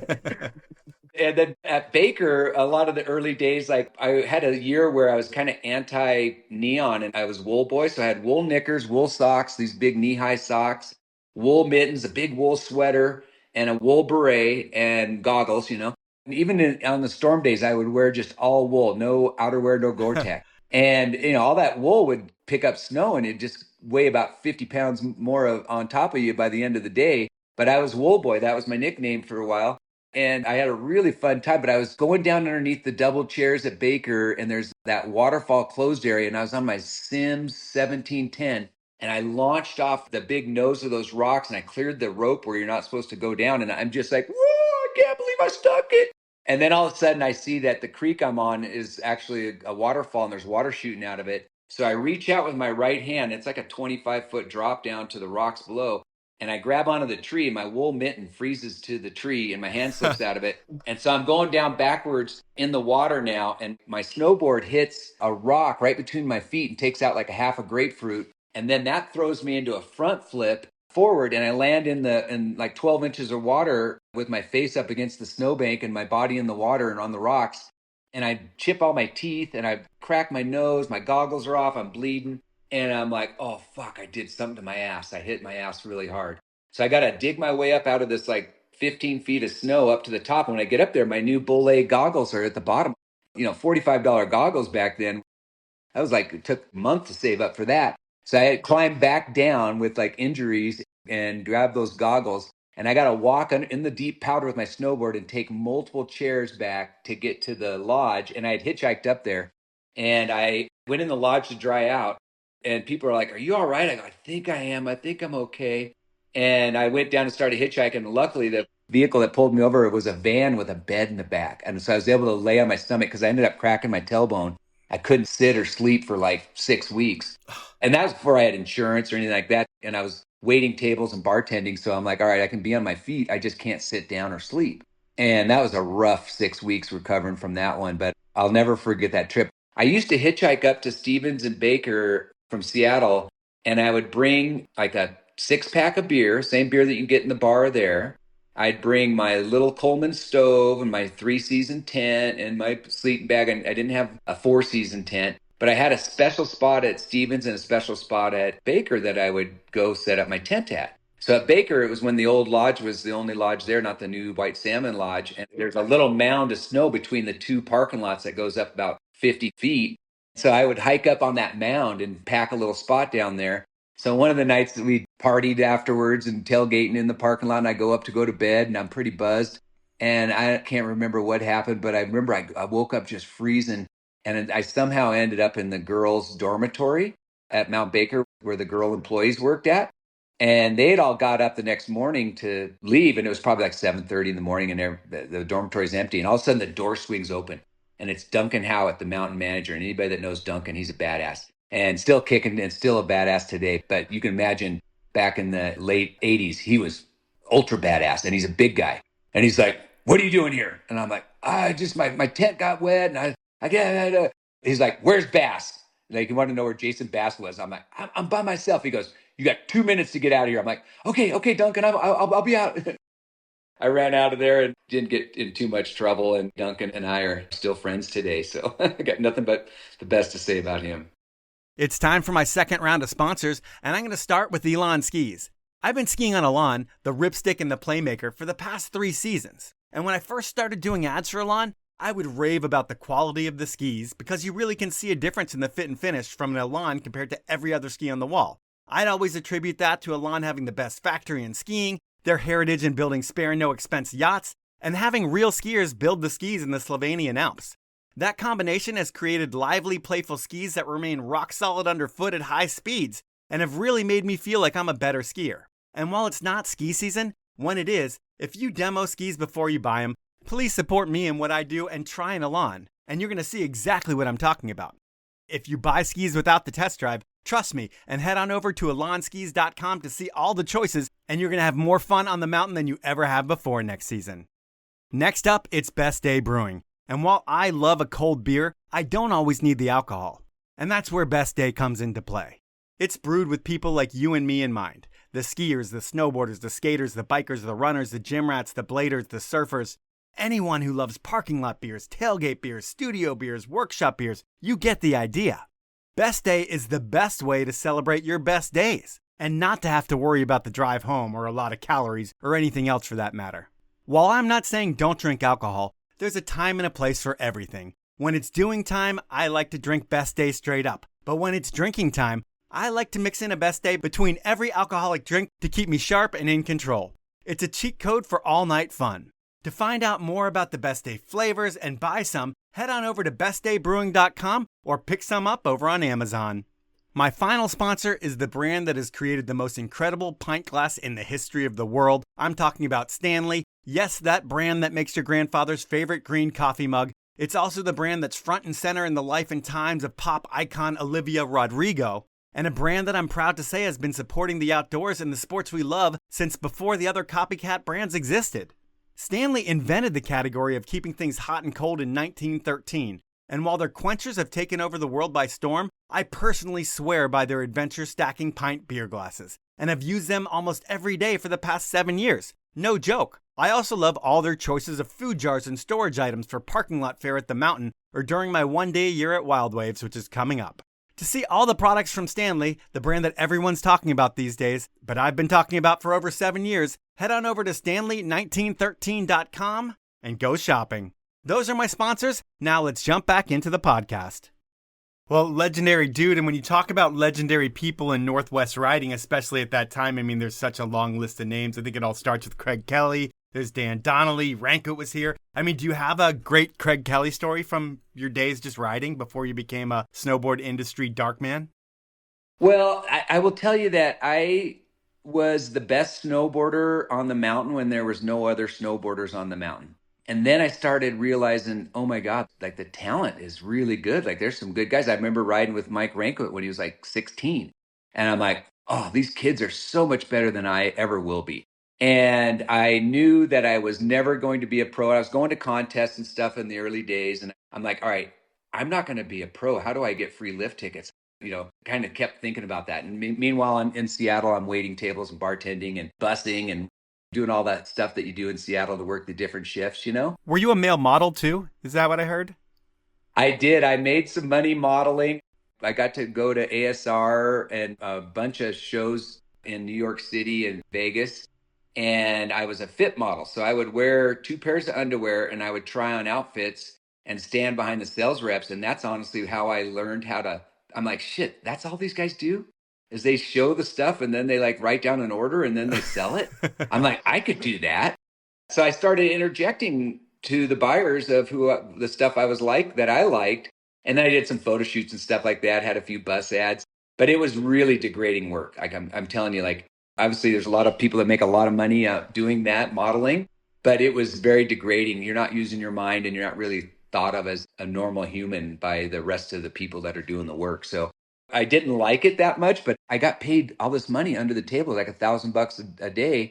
And then at Baker, a lot of the early days, like I had a year where I was kind of anti-neon and I was wool boy. So I had wool knickers, wool socks, these big knee-high socks, wool mittens, a big wool sweater, and a wool beret and goggles, And even on the storm days, I would wear just all wool, no outerwear, no Gore-Tex. And, all that wool would pick up snow and it just weigh about 50 pounds more on top of you by the end of the day. But I was wool boy. That was my nickname for a while. And I had a really fun time, but I was going down underneath the double chairs at Baker, and there's that waterfall closed area, and I was on my Sims 1710, and I launched off the big nose of those rocks, and I cleared the rope where you're not supposed to go down, and I'm just like, whoa, I can't believe I stuck it. And then all of a sudden, I see that the creek I'm on is actually a waterfall, and there's water shooting out of it. So I reach out with my right hand. It's like a 25-foot drop down to the rocks below. And I grab onto the tree, and my wool mitten freezes to the tree, and my hand slips out of it. And so I'm going down backwards in the water now, and my snowboard hits a rock right between my feet and takes out like a half a grapefruit. And then that throws me into a front flip forward, and I land in like 12 inches of water with my face up against the snowbank and my body in the water and on the rocks. And I chip all my teeth and I crack my nose. My goggles are off. I'm bleeding. And I'm like, oh, fuck, I did something to my ass. I hit my ass really hard. So I got to dig my way up out of this like 15 feet of snow up to the top. And when I get up there, my new Bull goggles are at the bottom. $45 goggles back then. I was like, it took a month to save up for that. So I had climbed back down with like injuries and grab those goggles. And I got to walk in the deep powder with my snowboard and take multiple chairs back to get to the lodge. And I had hitchhiked up there and I went in the lodge to dry out. And people are like, are you all right? I go, I think I am. I think I'm okay. And I went down and started hitchhiking. And luckily, the vehicle that pulled me over was a van with a bed in the back. And so I was able to lay on my stomach because I ended up cracking my tailbone. I couldn't sit or sleep for like 6 weeks. And that was before I had insurance or anything like that. And I was waiting tables and bartending. So I'm like, all right, I can be on my feet. I just can't sit down or sleep. And that was a rough 6 weeks recovering from that one. But I'll never forget that trip. I used to hitchhike up to Stevens and Baker from Seattle. And I would bring like a 6-pack of beer, same beer that you get in the bar there. I'd bring my little Coleman stove and my 3-season tent and my sleeping bag. And I didn't have a 4-season tent, but I had a special spot at Stevens and a special spot at Baker that I would go set up my tent at. So at Baker, it was when the old lodge was the only lodge there, not the new White Salmon Lodge. And there's a little mound of snow between the two parking lots that goes up about 50 feet. So I would hike up on that mound and pack a little spot down there. So one of the nights that we partied afterwards and tailgating in the parking lot, and I go up to go to bed and I'm pretty buzzed. And I can't remember what happened, but I remember I woke up just freezing. And I somehow ended up in the girls' dormitory at Mount Baker where the girl employees worked at. And they had all got up the next morning to leave. And it was probably like 7:30 in the morning and the dormitory's empty. And all of a sudden the door swings open and it's Duncan Howitt, the mountain manager. And anybody that knows Duncan, he's a badass. And still kicking and still a badass today. But you can imagine back in the late 80s, he was ultra badass and he's a big guy. And he's like, what are you doing here? And I'm like, my tent got wet. And I get, he's like, where's Bass? Like, you want to know where Jason Bass was? I'm like, I'm by myself. He goes, you got 2 minutes to get out of here. I'm like, okay, Duncan, I'll be out. I ran out of there and didn't get in too much trouble. And Duncan and I are still friends today. So I got nothing but the best to say about him. It's time for my second round of sponsors, and I'm going to start with Elan Skis. I've been skiing on Elan, the Ripstick and the Playmaker, for the past 3 seasons. And when I first started doing ads for Elan, I would rave about the quality of the skis because you really can see a difference in the fit and finish from an Elan compared to every other ski on the wall. I'd always attribute that to Elan having the best factory in skiing, their heritage in building spare no-expense yachts, and having real skiers build the skis in the Slovenian Alps. That combination has created lively, playful skis that remain rock solid underfoot at high speeds and have really made me feel like I'm a better skier. And while it's not ski season, when it is, if you demo skis before you buy them, please support me in what I do and try an Elan, and you're going to see exactly what I'm talking about. If you buy skis without the test drive, trust me and head on over to elanskis.com to see all the choices, and you're going to have more fun on the mountain than you ever have before next season. Next up, it's Best Day Brewing. And while I love a cold beer, I don't always need the alcohol. And that's where Best Day comes into play. It's brewed with people like you and me in mind. The skiers, the snowboarders, the skaters, the bikers, the runners, the gym rats, the bladers, the surfers. Anyone who loves parking lot beers, tailgate beers, studio beers, workshop beers, you get the idea. Best Day is the best way to celebrate your best days and not to have to worry about the drive home or a lot of calories or anything else for that matter. While I'm not saying don't drink alcohol, there's a time and a place for everything. When it's doing time, I like to drink Best Day straight up. But when it's drinking time, I like to mix in a Best Day between every alcoholic drink to keep me sharp and in control. It's a cheat code for all-night fun. To find out more about the Best Day flavors and buy some, head on over to bestdaybrewing.com or pick some up over on Amazon. My final sponsor is the brand that has created the most incredible pint glass in the history of the world. I'm talking about Stanley. Yes, that brand that makes your grandfather's favorite green coffee mug. It's also the brand that's front and center in the life and times of pop icon Olivia Rodrigo, and a brand that I'm proud to say has been supporting the outdoors and the sports we love since before the other copycat brands existed. Stanley invented the category of keeping things hot and cold in 1913, And while their quenchers have taken over the world by storm, I personally swear by their adventure stacking pint beer glasses, and have used them almost every day for the past 7 years. No joke. I also love all their choices of food jars and storage items for parking lot fare at the mountain or during my 1 day a year at Wild Waves, which is coming up. To see all the products from Stanley, the brand that everyone's talking about these days, but I've been talking about for over 7 years, head on over to stanley1913.com and go shopping. Those are my sponsors. Now let's jump back into the podcast. Well, legendary dude, and when you talk about legendary people in Northwest riding, especially at that time, I mean, there's such a long list of names. I think it all starts with Craig Kelly. There's Dan Donnelly. Ranquet was here. I mean, do you have a great Craig Kelly story from your days just riding before you became a snowboard industry dark man? Well, I will tell you that I was the best snowboarder on the mountain when there was no other snowboarders on the mountain. And then I started realizing, oh my God, like the talent is really good. Like there's some good guys. I remember riding with Mike Ranquet when he was like 16. And I'm like, oh, these kids are so much better than I ever will be. And I knew that I was never going to be a pro. I was going to contests and stuff in the early days. And I'm like, all right, I'm not going to be a pro. How do I get free lift tickets? Kind of kept thinking about that. And meanwhile, I'm in Seattle, I'm waiting tables and bartending and bussing and doing all that stuff that you do in Seattle to work the different shifts. Were you a male model too? Is that what I heard? I did. I made some money modeling. I got to go to ASR and a bunch of shows in New York City and Vegas. And I was a fit model. So I would wear 2 pairs of underwear and I would try on outfits and stand behind the sales reps. And that's honestly how I learned I'm like, shit, that's all these guys do is they show the stuff and then they like write down an order and then they sell it. I'm like, I could do that. So I started interjecting to the buyers of the stuff I was like that I liked. And then I did some photo shoots and stuff like that, had a few bus ads, but it was really degrading work. Like I'm telling you, like, obviously there's a lot of people that make a lot of money doing that modeling, but it was very degrading. You're not using your mind and you're not really thought of as a normal human by the rest of the people that are doing the work. So I didn't like it that much, but I got paid all this money under the table, like $1,000 a day.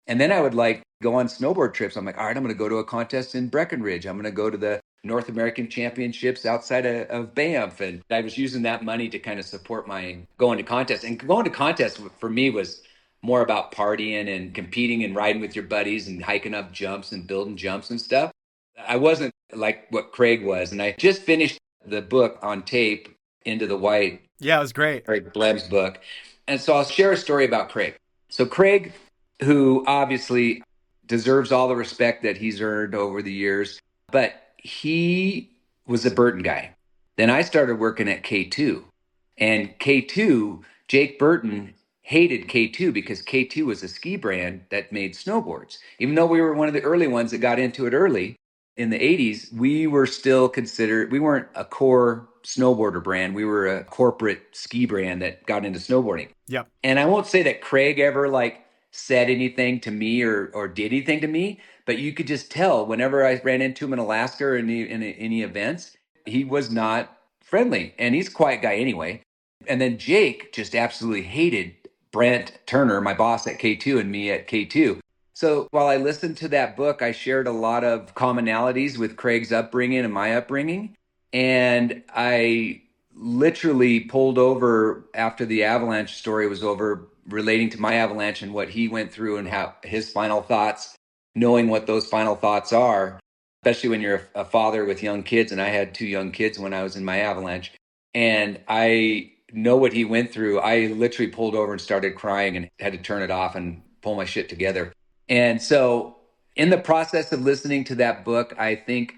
And then I would like go on snowboard trips. I'm like, all right, I'm going to go to a contest in Breckenridge. I'm going to go to the North American Championships outside of Banff. And I was using that money to kind of support my going to contests. And going to contests for me was more about partying and competing and riding with your buddies and hiking up jumps and building jumps and stuff. I wasn't like what Craig was. And I just finished the book on tape, Into the White. Yeah, it was great. Craig Bleb's book. And so I'll share a story about Craig. So Craig, who obviously deserves all the respect that he's earned over the years, but he was a Burton guy. Then I started working at K2. And K2, Jake Burton hated K2 because K2 was a ski brand that made snowboards. Even though we were one of the early ones that got into it early in the 80s, we were still considered, we weren't a core snowboarder brand. We were a corporate ski brand that got into snowboarding. Yep. And I won't say that Craig ever like said anything to me or did anything to me, but you could just tell whenever I ran into him in Alaska or in any events, he was not friendly. And he's a quiet guy anyway. And then Jake just absolutely hated Brent Turner, my boss at K2, and me at K2. So while I listened to that book, I shared a lot of commonalities with Craig's upbringing and my upbringing. And I literally pulled over after the avalanche story was over, relating to my avalanche and what he went through and how his final thoughts, knowing what those final thoughts are, especially when you're a father with young kids. And I had 2 young kids when I was in my avalanche. And I know what he went through. I literally pulled over and started crying and had to turn it off and pull my shit together. And so in the process of listening to that book, I think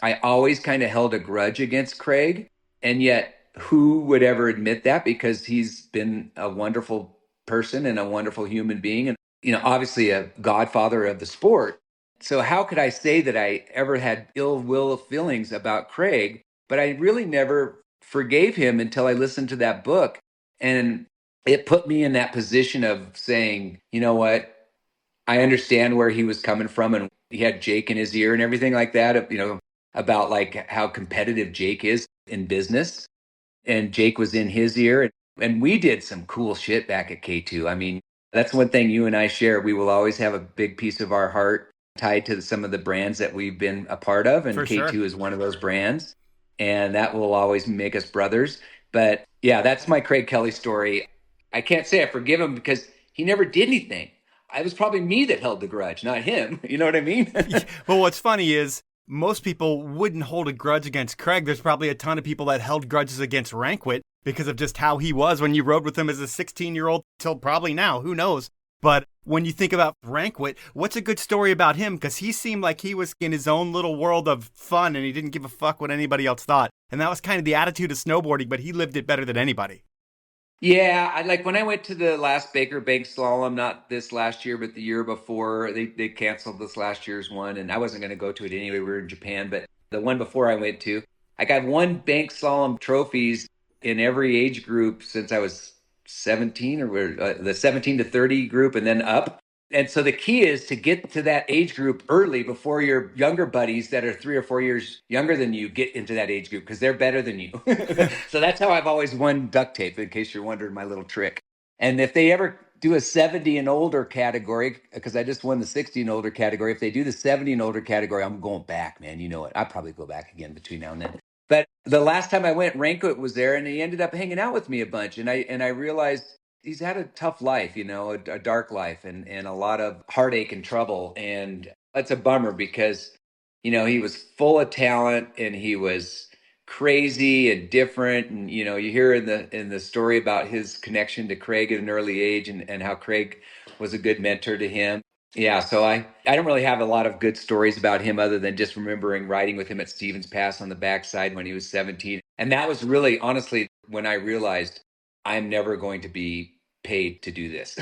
I always kind of held a grudge against Craig. And yet who would ever admit that? Because he's been a wonderful person and a wonderful human being. And, obviously a godfather of the sport. So how could I say that I ever had ill will feelings about Craig? But I really never forgave him until I listened to that book. And it put me in that position of saying, you know what? I understand where he was coming from, and he had Jake in his ear and everything like that, about like how competitive Jake is in business. And Jake was in his ear, and we did some cool shit back at K2. I mean, that's one thing you and I share. We will always have a big piece of our heart tied to some of the brands that we've been a part of. And For K2 sure. is one of those brands. and that will always make us brothers. But yeah, that's my Craig Kelly story. I can't say I forgive him because he never did anything. It was probably me that held the grudge, not him. You know what I mean? Well, what's funny is most people wouldn't hold a grudge against Craig. There's probably a ton of people that held grudges against Ranquet because of just how he was when you rode with him as a 16-year-old till probably now. Who knows? But when you think about Ranquet, what's a good story about him? Because he seemed like he was in his own little world of fun and he didn't give a fuck what anybody else thought. And that was kind of the attitude of snowboarding, but he lived it better than anybody. Yeah, I like when I went to the last Baker Bank slalom, not this last year, but the year before, they canceled this last year's one, and I wasn't going to go to it anyway. We were in Japan, but the one before I went to, I got one bank slalom trophies in every age group since I was 17 or the 17 to 30 group and then up. And so the key is to get to that age group early before your younger buddies that are 3 or 4 years younger than you get into that age group because they're better than you. So that's how I've always won duct tape, in case you're wondering my little trick. And if they ever do a 70 and older category, because I just won the 60 and older category, if they do the 70 and older category, I'm going back, man. You know it. I'll probably go back again between now and then. But the last time I went, Ranquet was there, and he ended up hanging out with me a bunch. And I realized he's had a tough life, you know, a dark life, and a lot of heartache and trouble. And that's a bummer because, you know, he was full of talent and he was crazy and different. And, you know, you hear in the story about his connection to Craig at an early age and how Craig was a good mentor to him. Yeah, so I don't really have a lot of good stories about him other than just remembering riding with him at Stevens Pass on the backside when he was 17. And that was really, honestly, when I realized I'm never going to be paid to do this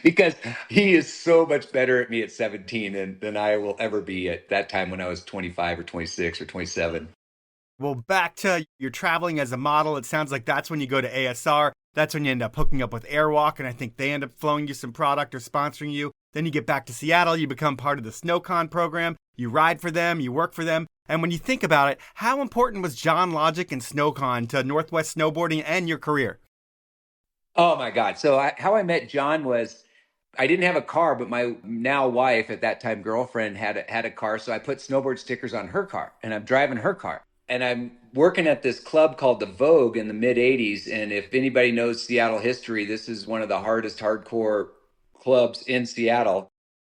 because he is so much better at me at 17 than I will ever be at that time when I was 25 or 26 or 27. Well, back to you're traveling as a model. It sounds like that's when you go to ASR. That's when you end up hooking up with Airwalk, and I think they end up flowing you some product or sponsoring you. Then you get back to Seattle. You become part of the SnowCon program. You ride for them. You work for them. And when you think about it, how important was John Logic and SnowCon to Northwest snowboarding and your career? Oh my God. So how I met John was I didn't have a car, but my now wife, at that time girlfriend, had a car. So I put snowboard stickers on her car and I'm driving her car. And I'm working at this club called the Vogue in the mid 80s. And if anybody knows Seattle history, this is one of the hardest hardcore clubs in Seattle.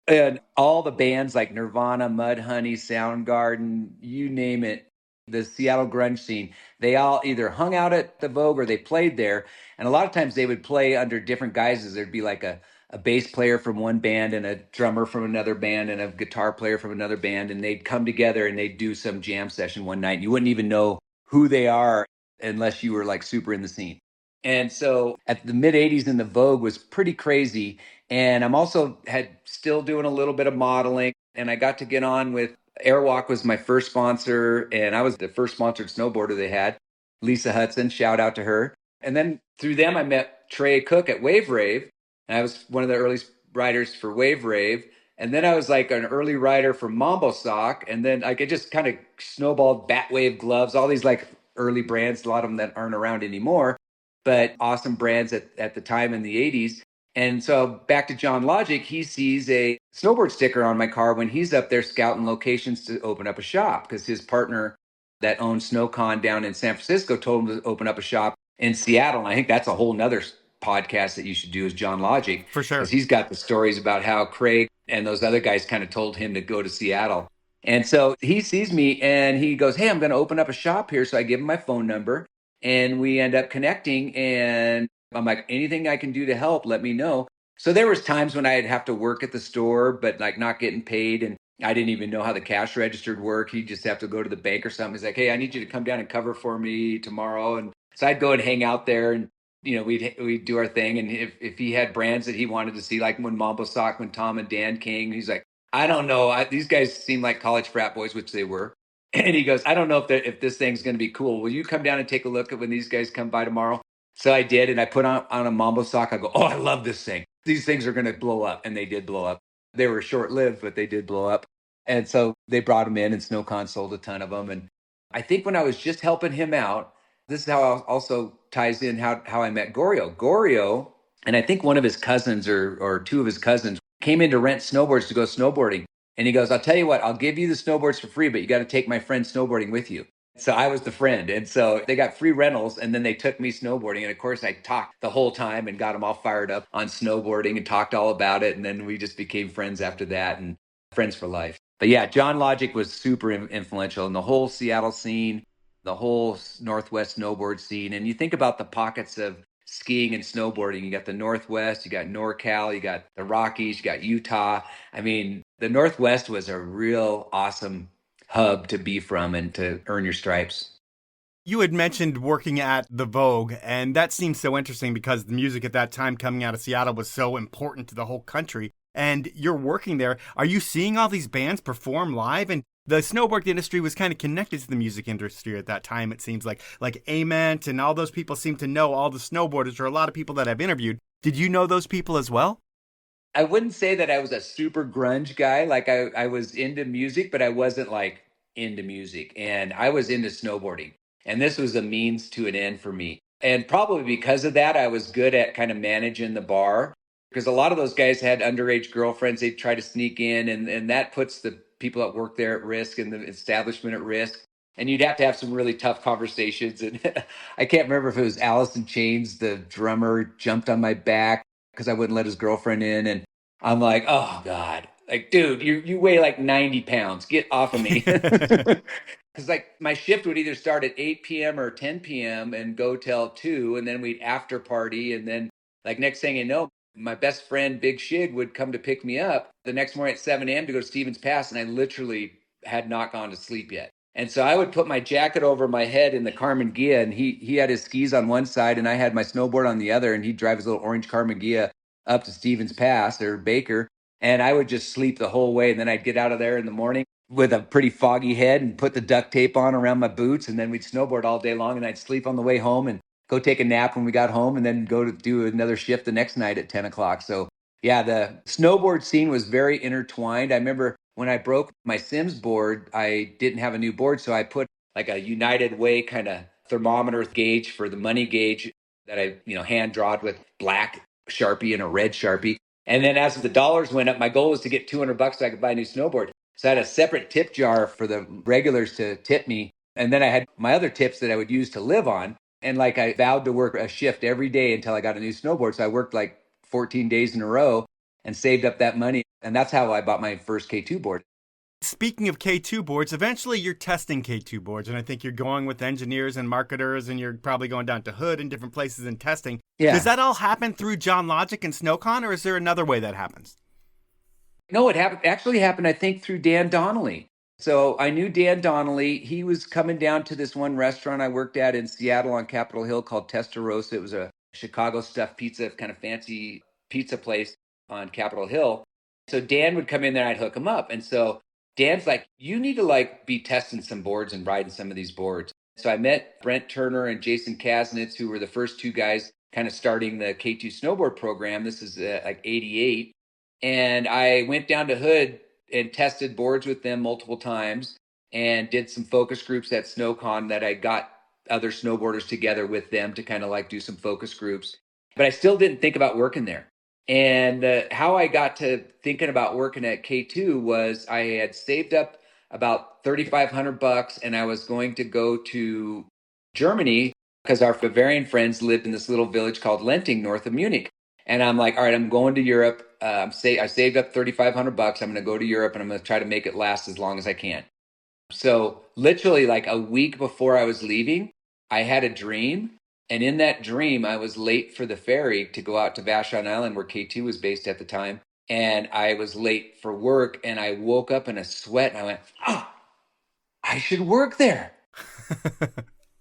And all the bands like Nirvana, Mudhoney, Soundgarden, you name it, the Seattle grunge scene, they all either hung out at the Vogue or they played there. And a lot of times they would play under different guises. There'd be like a bass player from one band and a drummer from another band and a guitar player from another band. And they'd come together and they'd do some jam session one night. You wouldn't even know who they are unless you were like super in the scene. And so at the mid 80s in the Vogue was pretty crazy. And I'm also had still doing a little bit of modeling. And I got to get on with Airwalk was my first sponsor. And I was the first sponsored snowboarder they had. Lisa Hudson, shout out to her. And then through them, I met Trey Cook at Wave Rave. And I was one of the early riders for Wave Rave. And then I was like an early rider for Mambo Sock. And then like it just kind of snowballed, Batwave gloves, all these like early brands, a lot of them that aren't around anymore, but awesome brands at the time in the 80s. And so back to John Logic, he sees a snowboard sticker on my car when he's up there scouting locations to open up a shop because his partner that owned SnowCon down in San Francisco told him to open up a shop in Seattle. And I think that's a whole nother podcast that you should do is John Logic. For sure. Because he's got the stories about how Craig and those other guys kind of told him to go to Seattle. And so he sees me and he goes, hey, I'm going to open up a shop here. So I give him my phone number and we end up connecting. And I'm like, anything I can do to help, let me know. So there was times when I'd have to work at the store, but like not getting paid. And I didn't even know how the cash registered worked. He'd just have to go to the bank or something. He's like, hey, I need you to come down and cover for me tomorrow. And so I'd go and hang out there and, you know, we'd do our thing. And if he had brands that he wanted to see, like when Mambo Sock, when Tom and Dan King, he's like, I don't know. These guys seem like college frat boys, which they were. And he goes, I don't know if this thing's going to be cool. Will you come down and take a look at when these guys come by tomorrow? So I did. And I put on a Mambo Sock. I go, oh, I love this thing. These things are going to blow up. And they did blow up. They were short lived, but they did blow up. And so they brought them in and SnowCon sold a ton of them. And I think when I was just helping him out, this is how I also ties in how I met Gorio. Gorio, and I think one of his cousins or two of his cousins came in to rent snowboards to go snowboarding. And he goes, I'll tell you what, I'll give you the snowboards for free, but you got to take my friend snowboarding with you. So I was the friend. And so they got free rentals and then they took me snowboarding. And of course, I talked the whole time and got them all fired up on snowboarding and talked all about it. And then we just became friends after that and friends for life. But yeah, John Logic was super influential in the whole Seattle scene, the whole Northwest snowboard scene. And you think about the pockets of skiing and snowboarding. You got the Northwest, you got NorCal, you got the Rockies, you got Utah. I mean, the Northwest was a real awesome hub to be from and to earn your stripes. You had mentioned working at the Vogue, and that seems so interesting because the music at that time coming out of Seattle was so important to the whole country. And you're working there. Are you seeing all these bands perform live? And the snowboard industry was kind of connected to the music industry at that time, it seems like Ament and all those people seem to know all the snowboarders, or a lot of people that I've interviewed. Did you know those people as well? I wouldn't say that I was a super grunge guy. Like I was into music, but I wasn't like into music. And I was into snowboarding. And this was a means to an end for me. And probably because of that, I was good at kind of managing the bar. Because a lot of those guys had underage girlfriends. They'd try to sneak in, and that puts the people that work there at risk and the establishment at risk. And you'd have to have some really tough conversations. And I can't remember if it was Alice in Chains, the drummer, jumped on my back because I wouldn't let his girlfriend in. And I'm like, oh God, like, dude, you weigh like 90 pounds. Get off of me. Because like my shift would either start at 8 p.m. or 10 p.m. and go till 2, and then we'd after party. And then like next thing you know, my best friend, Big Shig, would come to pick me up the next morning at 7 a.m. to go to Stevens Pass. And I literally had not gone to sleep yet. And so I would put my jacket over my head in the Carmen Ghia, and he had his skis on one side and I had my snowboard on the other, and he'd drive his little orange Carmen Ghia up to Stevens Pass or Baker. And I would just sleep the whole way. And then I'd get out of there in the morning with a pretty foggy head and put the duct tape on around my boots. And then we'd snowboard all day long. And I'd sleep on the way home and go take a nap when we got home and then go to do another shift the next night at 10 o'clock. So yeah, the snowboard scene was very intertwined. I remember when I broke my Sims board, I didn't have a new board. So I put like a United Way kind of thermometer gauge for the money gauge that I, hand drawed with black Sharpie and a red Sharpie. And then as the dollars went up, my goal was to get $200 so I could buy a new snowboard. So I had a separate tip jar for the regulars to tip me. And then I had my other tips that I would use to live on. And like I vowed to work a shift every day until I got a new snowboard. So I worked like 14 days in a row and saved up that money. And that's how I bought my first K2 board. Speaking of K2 boards, eventually you're testing K2 boards, and I think you're going with engineers and marketers, and you're probably going down to Hood and different places and testing. Yeah. Does that all happen through John Logic and SnowCon, or is there another way that happens? No, it actually happened, I think, through Dan Donnelly. So I knew Dan Donnelly. He was coming down to this one restaurant I worked at in Seattle on Capitol Hill called Testarossa. It was a Chicago stuffed pizza, kind of fancy pizza place on Capitol Hill. So Dan would come in there, I'd hook him up. And so Dan's like, you need to like be testing some boards and riding some of these boards. So I met Brent Turner and Jason Kasnitz, who were the first two guys kind of starting the K2 snowboard program. This is like 88. And I went down to Hood and tested boards with them multiple times and did some focus groups at SnowCon that I got other snowboarders together with them to kind of like do some focus groups. But I still didn't think about working there. And how I got to thinking about working at K2 was I had saved up about $3,500 and I was going to go to Germany because our Bavarian friends lived in this little village called Lenting north of Munich. And I'm like, all right, I'm going to Europe. I saved up $3,500. I'm going to go to Europe and I'm going to try to make it last as long as I can. So literally like a week before I was leaving, I had a dream. And in that dream, I was late for the ferry to go out to Vashon Island where K2 was based at the time. And I was late for work and I woke up in a sweat and I went, oh, I should work there.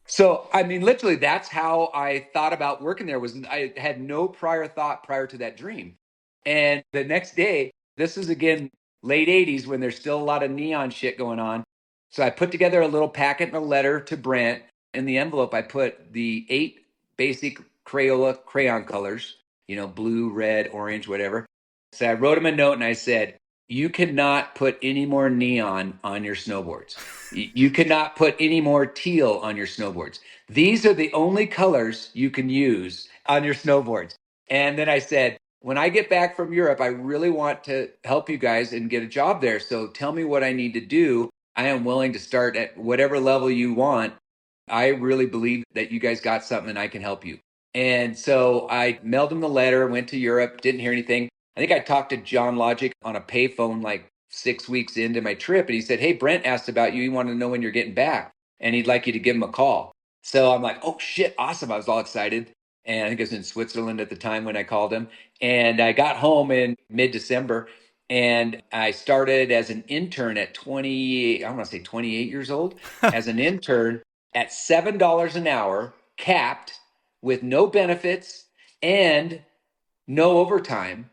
So, I mean, literally, that's how I thought about working there. Was I had no prior thought prior to that dream. And the next day, this is again late 80s when there's still a lot of neon shit going on. So I put together a little packet and a letter to Brent. In the envelope, I put the 8 basic Crayola crayon colors, blue, red, orange, whatever. So I wrote him a note and I said, you cannot put any more neon on your snowboards. You cannot put any more teal on your snowboards. These are the only colors you can use on your snowboards. And then I said, when I get back from Europe, I really want to help you guys and get a job there. So tell me what I need to do. I am willing to start at whatever level you want. I really believe that you guys got something and I can help you. And so I mailed him the letter, went to Europe, didn't hear anything. I think I talked to John Logic on a payphone like 6 weeks into my trip. And he said, hey, Brent asked about you. He wanted to know when you're getting back and he'd like you to give him a call. So I'm like, oh shit, awesome. I was all excited. And I think I was in Switzerland at the time when I called him. And I got home in mid-December and I started as an intern at 20, I want to say 28 years old, as an intern at $7 an hour, capped with no benefits and no overtime.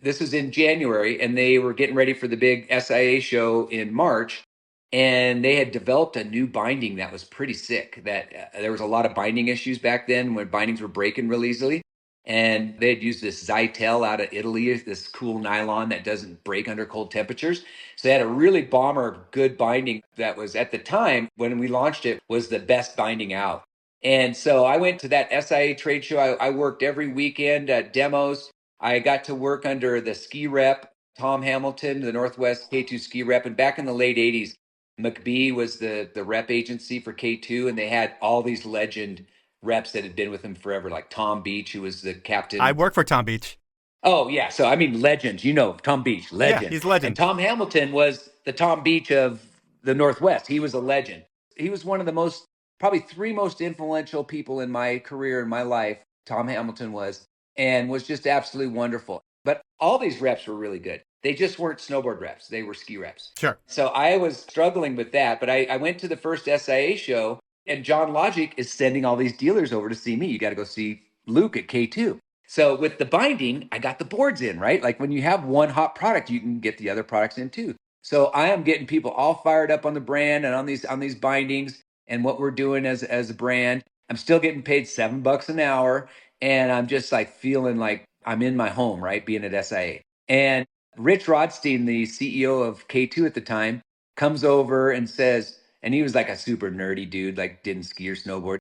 This was in January, and they were getting ready for the big SIA show in March. And they had developed a new binding that was pretty sick. That there was a lot of binding issues back then when bindings were breaking real easily. And they had used this Zytel out of Italy, this cool nylon that doesn't break under cold temperatures. So they had a really bomber good binding that was, at the time when we launched it, was the best binding out. And so I went to that SIA trade show. I worked every weekend at demos. I got to work under the ski rep, Tom Hamilton, the Northwest K2 ski rep. And back in the late 80s, McBee was the rep agency for K2, and they had all these legend reps that had been with him forever, like Tom Beach, who was the captain. I work for Tom Beach. Oh, yeah. So, I mean, legends, Tom Beach, legend. Yeah, he's a legend. And Tom Hamilton was the Tom Beach of the Northwest. He was a legend. He was one of the probably three most influential people in my career, in my life. Tom Hamilton was, and was just absolutely wonderful. But all these reps were really good. They just weren't snowboard reps. They were ski reps. Sure. So I was struggling with that, but I went to the first SIA show, and John Logic is sending all these dealers over to see me. You got to go see Luke at K2. So with the binding, I got the boards in, right? Like when you have one hot product, you can get the other products in too. So I am getting people all fired up on the brand and on these bindings and what we're doing as a brand. I'm still getting paid $7 an hour, and I'm just like feeling like I'm in my home, right? Being at SIA. And Rich Rodstein, the CEO of K2 at the time, comes over and says, and he was like a super nerdy dude, like didn't ski or snowboard,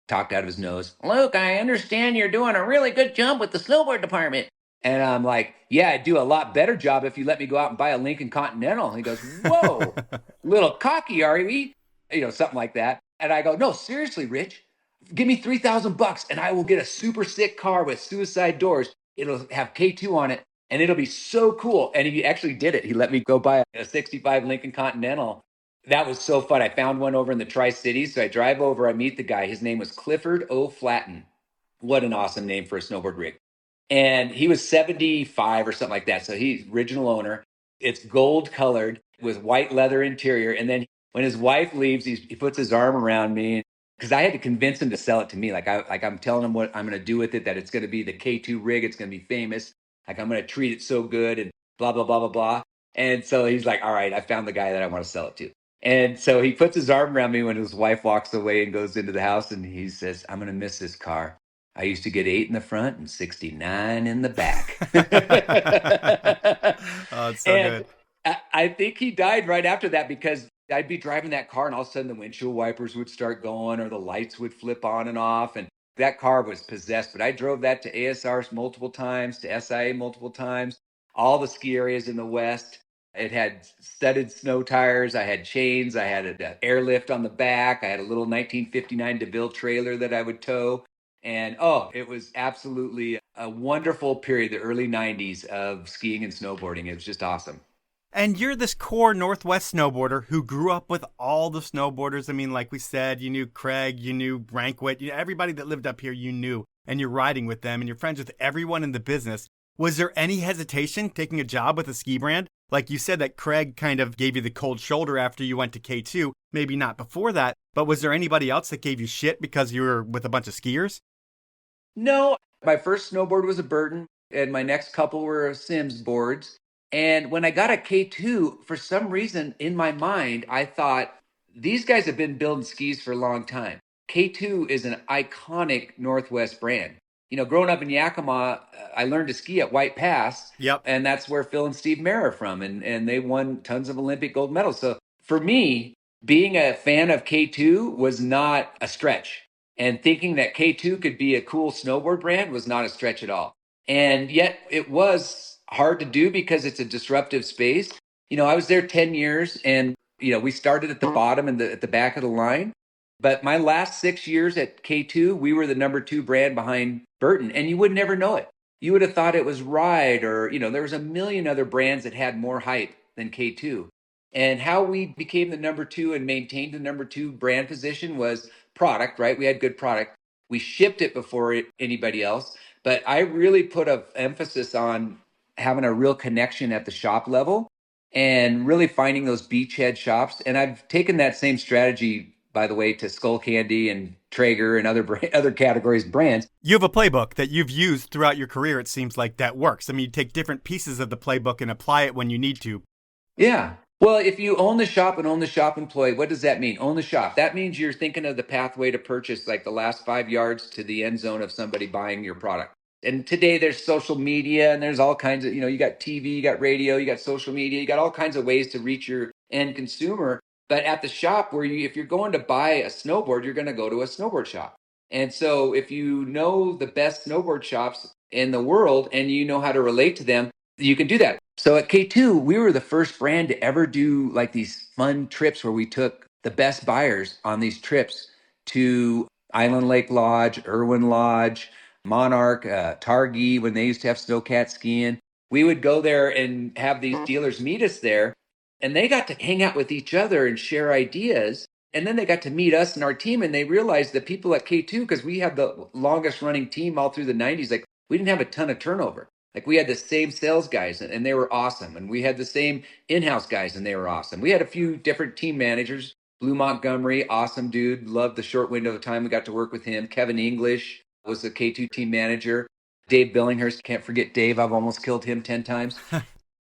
talked out of his nose. Luke, I understand you're doing a really good job with the snowboard department. And I'm like, yeah, I'd do a lot better job if you let me go out and buy a Lincoln Continental. And he goes, whoa, little cocky, are we? Something like that. And I go, no, seriously, Rich, give me $3,000 and I will get a super sick car with suicide doors. It'll have K2 on it and it'll be so cool. And he actually did it. He let me go buy a 65 Lincoln Continental. That was so fun. I found one over in the Tri-Cities. So I drive over, I meet the guy. His name was Clifford O. Flatten. What an awesome name for a snowboard rig. And he was 75 or something like that. So he's original owner. It's gold colored with white leather interior. And then when his wife leaves, he puts his arm around me because I had to convince him to sell it to me. Like I'm telling him what I'm going to do with it, that it's going to be the K2 rig. It's going to be famous. Like I'm going to treat it so good and blah, blah, blah, blah, blah. And so he's like, all right, I found the guy that I want to sell it to. And so he puts his arm around me when his wife walks away and goes into the house. And he says, I'm going to miss this car. I used to get 8 in the front and 69 in the back. Oh, it's so good. I think he died right after that because I'd be driving that car and all of a sudden the windshield wipers would start going or the lights would flip on and off. And that car was possessed. But I drove that to ASR multiple times, to SIA multiple times, all the ski areas in the West. It had studded snow tires. I had chains. I had an airlift on the back. I had a little 1959 DeVille trailer that I would tow. And it was absolutely a wonderful period, the early 90s of skiing and snowboarding. It was just awesome. And you're this core Northwest snowboarder who grew up with all the snowboarders. I mean, like we said, you knew Craig, you knew Ranquet, everybody that lived up here you knew, and you're riding with them and you're friends with everyone in the business. Was there any hesitation taking a job with a ski brand? Like you said that Craig kind of gave you the cold shoulder after you went to K2, maybe not before that, but was there anybody else that gave you shit because you were with a bunch of skiers? No, my first snowboard was a Burton, and my next couple were Sims boards. And when I got a K2, for some reason in my mind, I thought, these guys have been building skis for a long time. K2 is an iconic Northwest brand. Growing up in Yakima, I learned to ski at White Pass. Yep. And that's where Phil and Steve Mayer are from. And they won tons of Olympic gold medals. So for me, being a fan of K2 was not a stretch. And thinking that K2 could be a cool snowboard brand was not a stretch at all. And yet it was hard to do because it's a disruptive space. I was there 10 years and We started at the bottom and at the back of the line. But my last 6 years at K2, we were the number 2 brand behind Burton, and you would never know it. You would have thought it was Ride or, there was a million other brands that had more hype than K2. And how we became the number 2 and maintained the number 2 brand position was product, right? We had good product. We shipped it before anybody else. But I really put an emphasis on having a real connection at the shop level and really finding those beachhead shops. And I've taken that same strategy, by the way, to Skullcandy and Traeger and other categories brands. You have a playbook that you've used throughout your career. It seems like that works. I mean, you take different pieces of the playbook and apply it when you need to. Yeah. Well, if you own the shop and own the shop employee, what does that mean? Own the shop. That means you're thinking of the pathway to purchase, like the last 5 yards to the end zone of somebody buying your product. And today there's social media and there's all kinds of, you got TV, you got radio, you got social media, you got all kinds of ways to reach your end consumer. But at the shop if you're going to buy a snowboard, you're going to go to a snowboard shop. And so if you know the best snowboard shops in the world and you know how to relate to them, you can do that. So at K2, we were the first brand to ever do like these fun trips where we took the best buyers on these trips to Island Lake Lodge, Irwin Lodge, Monarch, Targhee, when they used to have snowcat skiing. We would go there and have these dealers meet us there, and they got to hang out with each other and share ideas. And then they got to meet us and our team, and they realized that people at K2, because we had the longest running team all through the 90s, like we didn't have a ton of turnover. Like we had the same sales guys and they were awesome. And we had the same in-house guys and they were awesome. We had a few different team managers. Blue Montgomery, awesome dude. Loved the short window of time we got to work with him. Kevin English was the K2 team manager. Dave Billinghurst, can't forget Dave. I've almost killed him 10 times.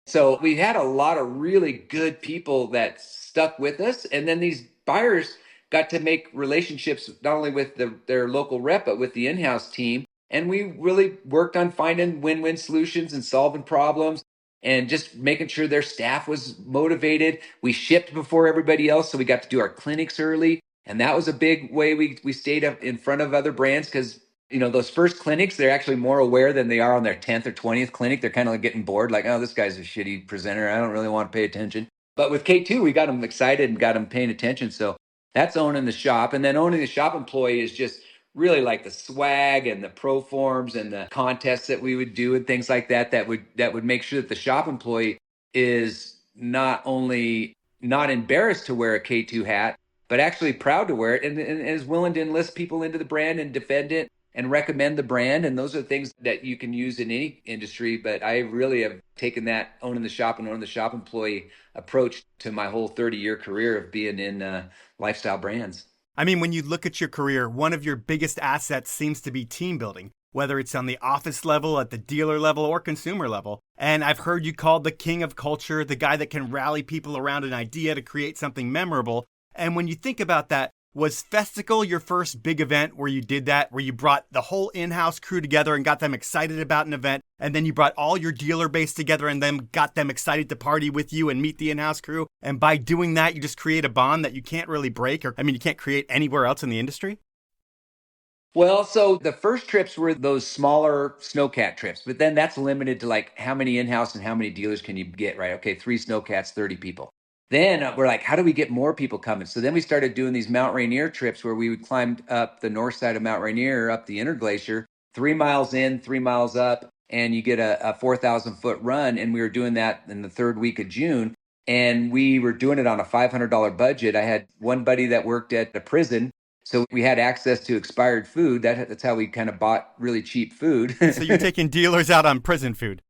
So we had a lot of really good people that stuck with us. And then these buyers got to make relationships not only with their local rep, but with the in-house team. And we really worked on finding win-win solutions and solving problems and just making sure their staff was motivated. We shipped before everybody else, so we got to do our clinics early. And that was a big way we stayed up in front of other brands because, those first clinics, they're actually more aware than they are on their 10th or 20th clinic. They're kind of like getting bored, like, oh, this guy's a shitty presenter. I don't really want to pay attention. But with K2, we got them excited and got them paying attention. So that's owning the shop. And then owning the shop employee is just really like the swag and the pro forms and the contests that we would do and things like that would make sure that the shop employee is not only not embarrassed to wear a K2 hat, but actually proud to wear it and is willing to enlist people into the brand and defend it and recommend the brand. And those are things that you can use in any industry. But I really have taken that owning the shop and owning the shop employee approach to my whole 30-year career of being in lifestyle brands. I mean, when you look at your career, one of your biggest assets seems to be team building, whether it's on the office level, at the dealer level, or consumer level. And I've heard you called the king of culture, the guy that can rally people around an idea to create something memorable. And when you think about that, was Festical your first big event where you did that, where you brought the whole in-house crew together and got them excited about an event, and then you brought all your dealer base together and then got them excited to party with you and meet the in-house crew? And by doing that, you just create a bond that you can't really break, you can't create anywhere else in the industry? Well, so the first trips were those smaller snowcat trips, but then that's limited to like how many in-house and how many dealers can you get, right? Okay, 3 snowcats, 30 people. Then we're like, how do we get more people coming? So then we started doing these Mount Rainier trips where we would climb up the north side of Mount Rainier, up the Interglacier, 3 miles in, 3 miles up, and you get a 4,000 foot run. And we were doing that in the third week of June. And we were doing it on a $500 budget. I had one buddy that worked at a prison, so we had access to expired food. That's how we kind of bought really cheap food. So you're taking dealers out on prison food?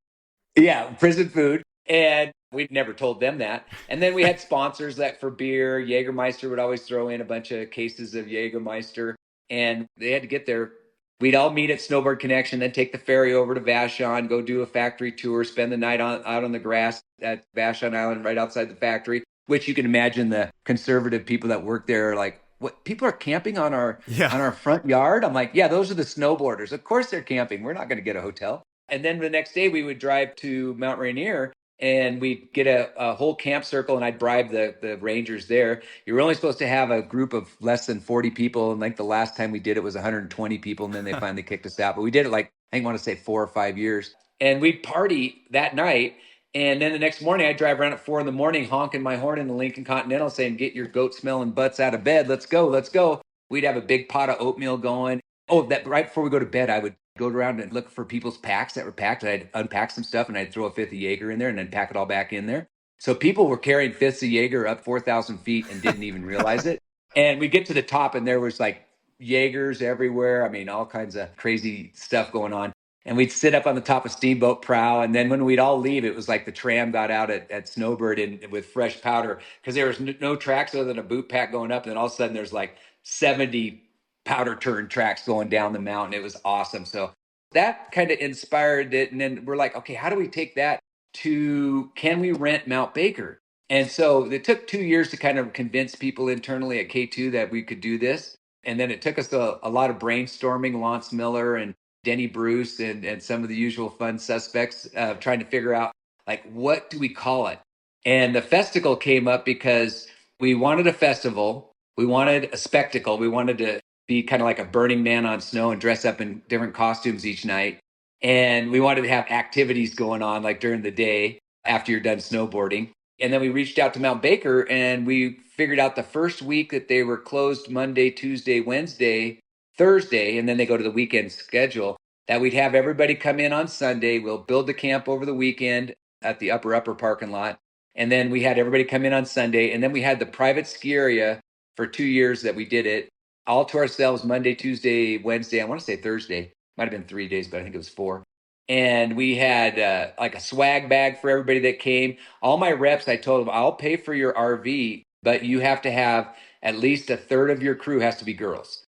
Yeah, prison food. And we'd never told them that. And then we had sponsors that for beer, Jägermeister would always throw in a bunch of cases of Jägermeister. And they had to get there. We'd all meet at Snowboard Connection, then take the ferry over to Vashon, go do a factory tour, spend the night out on the grass at Vashon Island right outside the factory, which you can imagine the conservative people that work there are like, what, people are camping on our front yard? I'm like, yeah, those are the snowboarders. Of course they're camping. We're not going to get a hotel. And then the next day we would drive to Mount Rainier and we'd get a whole camp circle and I'd bribe the rangers there. You were only supposed to have a group of less than 40 people. And like the last time we did it was 120 people. And then they finally kicked us out. But we did it like, I want to say 4 or 5 years. And we'd party that night. And then the next morning, I drive around at 4 a.m, honking my horn in the Lincoln Continental saying, get your goat smelling butts out of bed. Let's go. Let's go. We'd have a big pot of oatmeal going. Oh, that right before we go to bed, I would go around and look for people's packs that were packed. I'd unpack some stuff and I'd throw a fifth of Jaeger in there and then pack it all back in there. So people were carrying fifths of Jaeger up 4,000 feet and didn't even realize it. And we get to the top and there was like Jaegers everywhere. I mean, all kinds of crazy stuff going on. And we'd sit up on the top of Steamboat Prow. And then when we'd all leave, it was like the tram got out at Snowbird with fresh powder because there was no tracks other than a boot pack going up. And then all of a sudden there's like 70 powder turn tracks going down the mountain. It was awesome. So that kind of inspired it. And then we're like, okay, how do we take that to, can we rent Mount Baker? And so it took 2 years to kind of convince people internally at K2 that we could do this. And then it took us a lot of brainstorming, Lance Miller and Denny Bruce and some of the usual fun suspects trying to figure out, like, what do we call it? And the Festival came up because we wanted a festival. We wanted a spectacle. We wanted to be kind of like a Burning Man on snow and dress up in different costumes each night. And we wanted to have activities going on like during the day after you're done snowboarding. And then we reached out to Mount Baker and we figured out the first week that they were closed Monday, Tuesday, Wednesday, Thursday, and then they go to the weekend schedule, that we'd have everybody come in on Sunday. We'll build the camp over the weekend at the upper parking lot. And then we had everybody come in on Sunday. And then we had the private ski area for 2 years that we did it all to ourselves, Monday, Tuesday, Wednesday. I want to say Thursday. Might have been 3 days, but I think it was 4. And we had like a swag bag for everybody that came. All my reps, I told them, I'll pay for your RV, but you have to have at least a third of your crew has to be girls.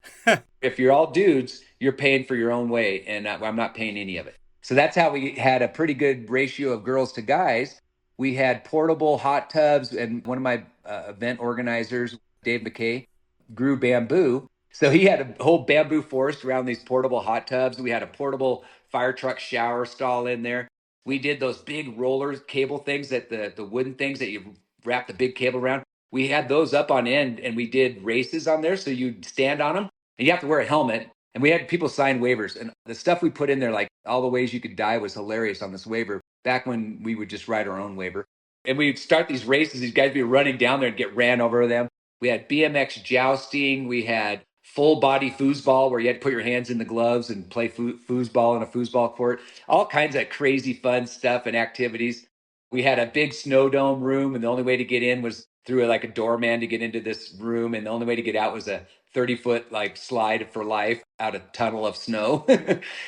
If you're all dudes, you're paying for your own way, and I'm not paying any of it. So that's how we had a pretty good ratio of girls to guys. We had portable hot tubs, and one of my event organizers, Dave McKay, grew bamboo. So he had a whole bamboo forest around these portable hot tubs. We had a portable fire truck shower stall in there. We did those big rollers, cable things, that the wooden things that you wrap the big cable around. We had those up on end, and we did races on there. So you'd stand on them, and you have to wear a helmet. And we had people sign waivers. And the stuff we put in there, like all the ways you could die, was hilarious on this waiver back when we would just write our own waiver. And we'd start these races. These guys would be running down there and get ran over them. We had BMX jousting. We had full body foosball where you had to put your hands in the gloves and play foosball in a foosball court. All kinds of crazy fun stuff and activities. We had a big snow dome room, and the only way to get in was through like a doorman to get into this room, and the only way to get out was a 30-foot like slide for life out a tunnel of snow.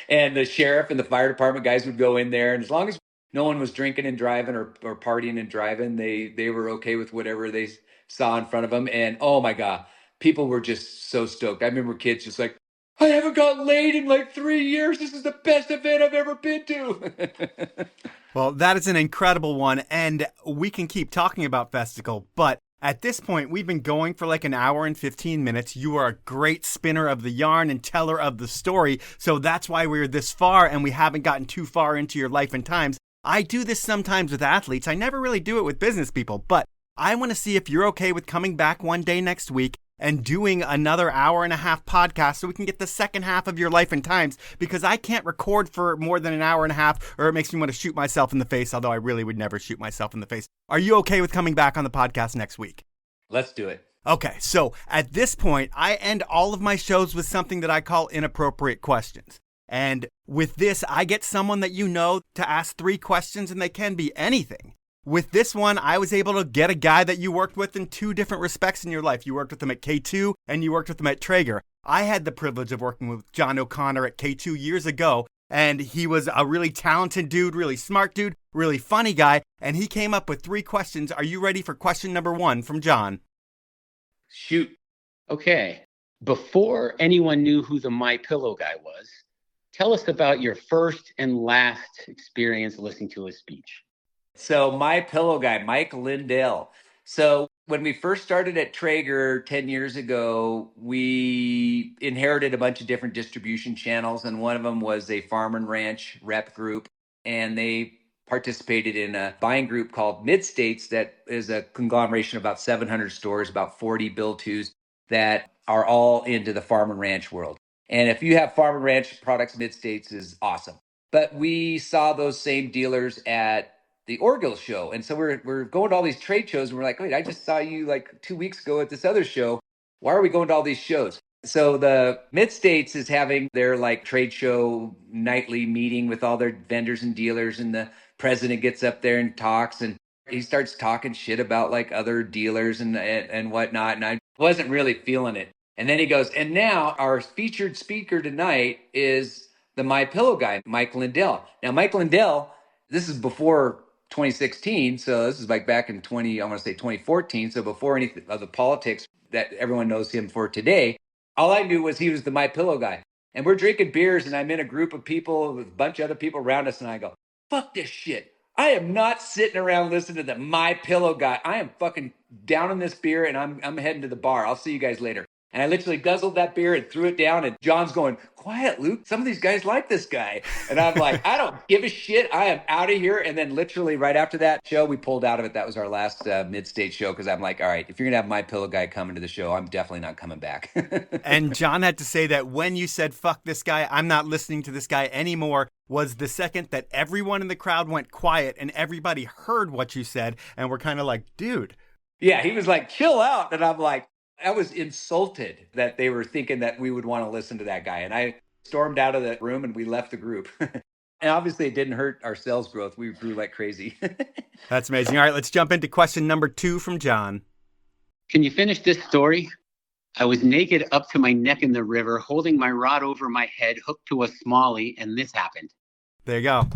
And the sheriff and the fire department guys would go in there, and as long as no one was drinking and driving or partying and driving, they were okay with whatever they saw in front of them. And oh my God, people were just so stoked. I remember kids just like, I haven't got laid in like 3 years. This is the best event I've ever been to. Well, that is an incredible one, and we can keep talking about Festival, but at this point, we've been going for like an hour and 15 minutes. You are a great spinner of the yarn and teller of the story, so that's why we're this far, and we haven't gotten too far into your life and times. I do this sometimes with athletes. I never really do it with business people, but I want to see if you're okay with coming back one day next week and doing another hour and a half podcast so we can get the second half of your life and times, because I can't record for more than an hour and a half or it makes me want to shoot myself in the face, although I really would never shoot myself in the face. Are you okay with coming back on the podcast next week? Let's do it. Okay, so at this point, I end all of my shows with something that I call inappropriate questions. And with this, I get someone that you know to ask 3 questions, and they can be anything. With this one, I was able to get a guy that you worked with in 2 different respects in your life. You worked with him at K2 and you worked with him at Traeger. I had the privilege of working with John O'Connor at K2 years ago, and he was a really talented dude, really smart dude, really funny guy, and he came up with 3 questions. Are you ready for question number 1 from John? Shoot. Okay. Before anyone knew who the My Pillow guy was, tell us about your first and last experience listening to his speech. So My Pillow guy, Mike Lindell. So when we first started at Traeger 10 years ago, we inherited a bunch of different distribution channels, and one of them was a farm and ranch rep group, and they participated in a buying group called Mid-States that is a conglomeration of about 700 stores, about 40 bill-tos that are all into the farm and ranch world. And if you have farm and ranch products, Mid-States is awesome. But we saw those same dealers at the Orgill show. And so we're going to all these trade shows, and we're like, wait, I just saw you like 2 weeks ago at this other show. Why are we going to all these shows? So the Mid-States is having their like trade show nightly meeting with all their vendors and dealers, and the president gets up there and talks, and he starts talking shit about like other dealers and whatnot. And I wasn't really feeling it. And then he goes, and now our featured speaker tonight is the My Pillow guy, Mike Lindell. Now, Mike Lindell, this is before 2016. So this is like back in I want to say 2014. So before any of the politics that everyone knows him for today. All I knew was he was the My Pillow guy. And we're drinking beers, and I'm in a group of people with a bunch of other people around us, and I go, fuck this shit. I am not sitting around listening to the My Pillow guy. I am fucking down on this beer, and I'm heading to the bar. I'll see you guys later. And I literally guzzled that beer and threw it down. And John's going, quiet, Luke. Some of these guys like this guy. And I'm like, I don't give a shit. I am out of here. And then literally right after that show, we pulled out of it. That was our last Mid-State show, because I'm like, all right, if you're going to have My Pillow guy coming to the show, I'm definitely not coming back. And John had to say that when you said, fuck this guy, I'm not listening to this guy anymore, was the second that everyone in the crowd went quiet and everybody heard what you said and were kind of like, dude. Yeah, he was like, chill out. And I'm like, I was insulted that they were thinking that we would want to listen to that guy. And I stormed out of the room and we left the group. And obviously it didn't hurt our sales growth. We grew like crazy. That's amazing. All right, let's jump into question number 2 from John. Can you finish this story? I was naked up to my neck in the river, holding my rod over my head, hooked to a smallie, and this happened. There you go.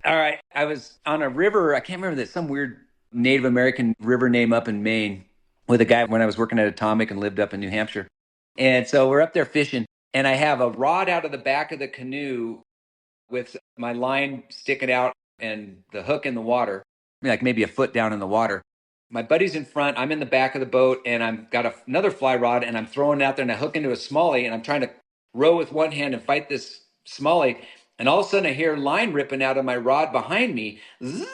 All right. I was on a river. I can't remember some weird Native American river name up in Maine with a guy when I was working at Atomic and lived up in New Hampshire. And so we're up there fishing, and I have a rod out of the back of the canoe with my line sticking out and the hook in the water, like maybe a foot down in the water. My buddy's in front. I'm in the back of the boat, and I've got another fly rod, and I'm throwing it out there, and I hook into a smallie, and I'm trying to row with one hand and fight this smallie. And all of a sudden, I hear line ripping out of my rod behind me. Zzz!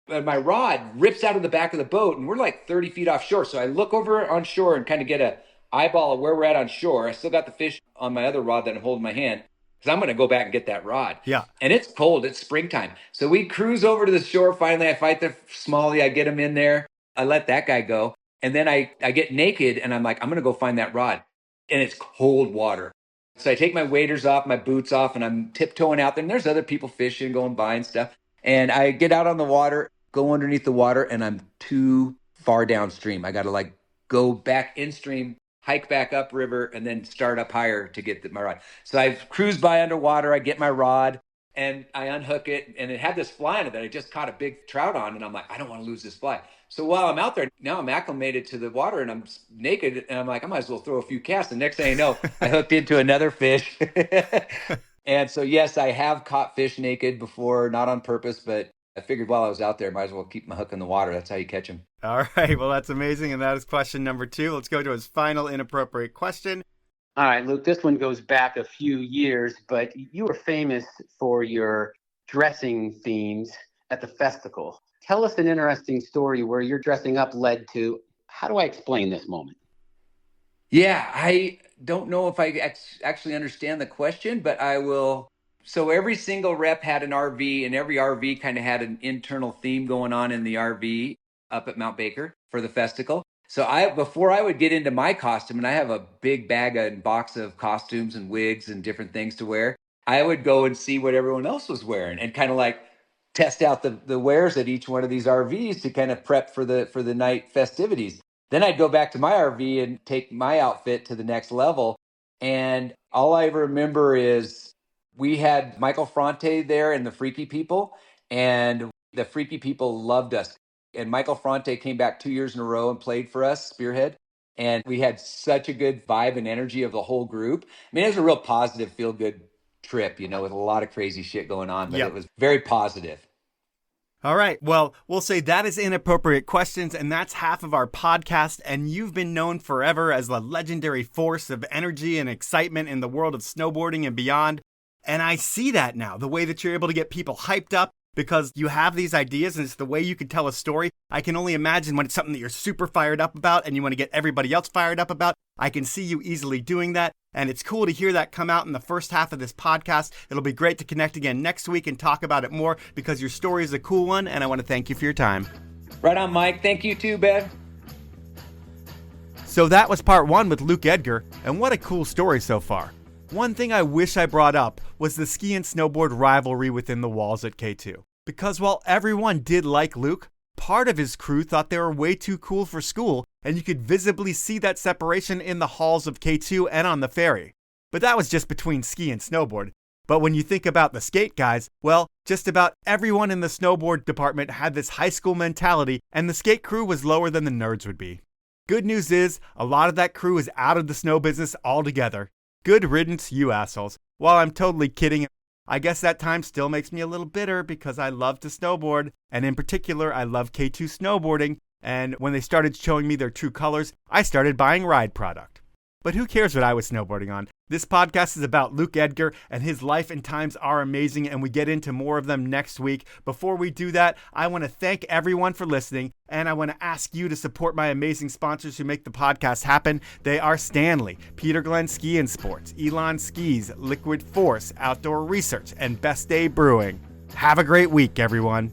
And my rod rips out of the back of the boat, and we're like 30 feet offshore. So I look over on shore and kind of get a eyeball of where we're at on shore. I still got the fish on my other rod that I'm holding in my hand, because I'm going to go back and get that rod. Yeah. And it's cold. It's springtime. So we cruise over to the shore. Finally, I fight the smallie. I get him in there. I let that guy go. And then I get naked, and I'm like, I'm going to go find that rod. And it's cold water. So I take my waders off, my boots off, and I'm tiptoeing out there. And there's other people fishing, going by and stuff. And I get out on the water, go underneath the water, and I'm too far downstream. I got to like go back in stream, hike back upriver, and then start up higher to get my rod. So I cruise by underwater. I get my rod, and I unhook it, and it had this fly on it that I just caught a big trout on. And I'm like, I don't want to lose this fly. So while I'm out there, now I'm acclimated to the water, and I'm naked, and I'm like, I might as well throw a few casts. The next thing I know, I hooked into another fish. And so, yes, I have caught fish naked before, not on purpose, but I figured while I was out there, I might as well keep my hook in the water. That's how you catch them. All right. Well, that's amazing. And that is question number 2. Let's go to his final inappropriate question. All right, Luke, this one goes back a few years, but you were famous for your dressing themes at the Festical. Tell us an interesting story where your dressing up led to, how do I explain this moment? Yeah, I don't know if I actually understand the question, but I will. So every single rep had an RV, and every RV kind of had an internal theme going on in the RV up at Mount Baker for the Festival. So before I would get into my costume, and I have a big bag and box of costumes and wigs and different things to wear, I would go and see what everyone else was wearing and kind of like test out the wares at each one of these RVs to kind of prep for the night festivities. Then I'd go back to my RV and take my outfit to the next level. And all I remember is we had Michael Fronte there and the Freaky People, and the Freaky People loved us. And Michael Fronte came back 2 years in a row and played for us, Spearhead. And we had such a good vibe and energy of the whole group. I mean, it was a real positive, feel-good trip, with a lot of crazy shit going on, but It was very positive. All right. Well, we'll say that is Inappropriate Questions, and that's half of our podcast. And you've been known forever as the legendary force of energy and excitement in the world of snowboarding and beyond. And I see that now, the way that you're able to get people hyped up, because you have these ideas and it's the way you can tell a story. I can only imagine when it's something that you're super fired up about and you want to get everybody else fired up about. I can see you easily doing that, and it's cool to hear that come out in the first half of this podcast. It'll be great to connect again next week and talk about it more because your story is a cool one, and I want to thank you for your time. Right on, Mike. Thank you too, Ben. So that was part 1 with Luke Edgar, and what a cool story so far. One thing I wish I brought up was the ski and snowboard rivalry within the walls at K2. Because while everyone did like Luke, part of his crew thought they were way too cool for school, and you could visibly see that separation in the halls of K2 and on the ferry. But that was just between ski and snowboard. But when you think about the skate guys, well, just about everyone in the snowboard department had this high school mentality, and the skate crew was lower than the nerds would be. Good news is, a lot of that crew is out of the snow business altogether. Good riddance, you assholes. While I'm totally kidding, I guess that time still makes me a little bitter because I love to snowboard, and in particular, I love K2 snowboarding, and when they started showing me their true colors, I started buying ride product. But who cares what I was snowboarding on? This podcast is about Luke Edgar, and his life and times are amazing, and we get into more of them next week. Before we do that, I want to thank everyone for listening, and I want to ask you to support my amazing sponsors who make the podcast happen. They are Stanley, Peter Glenn Ski and Sports, Elan Skis, Liquid Force, Outdoor Research, and Best Day Brewing. Have a great week, everyone.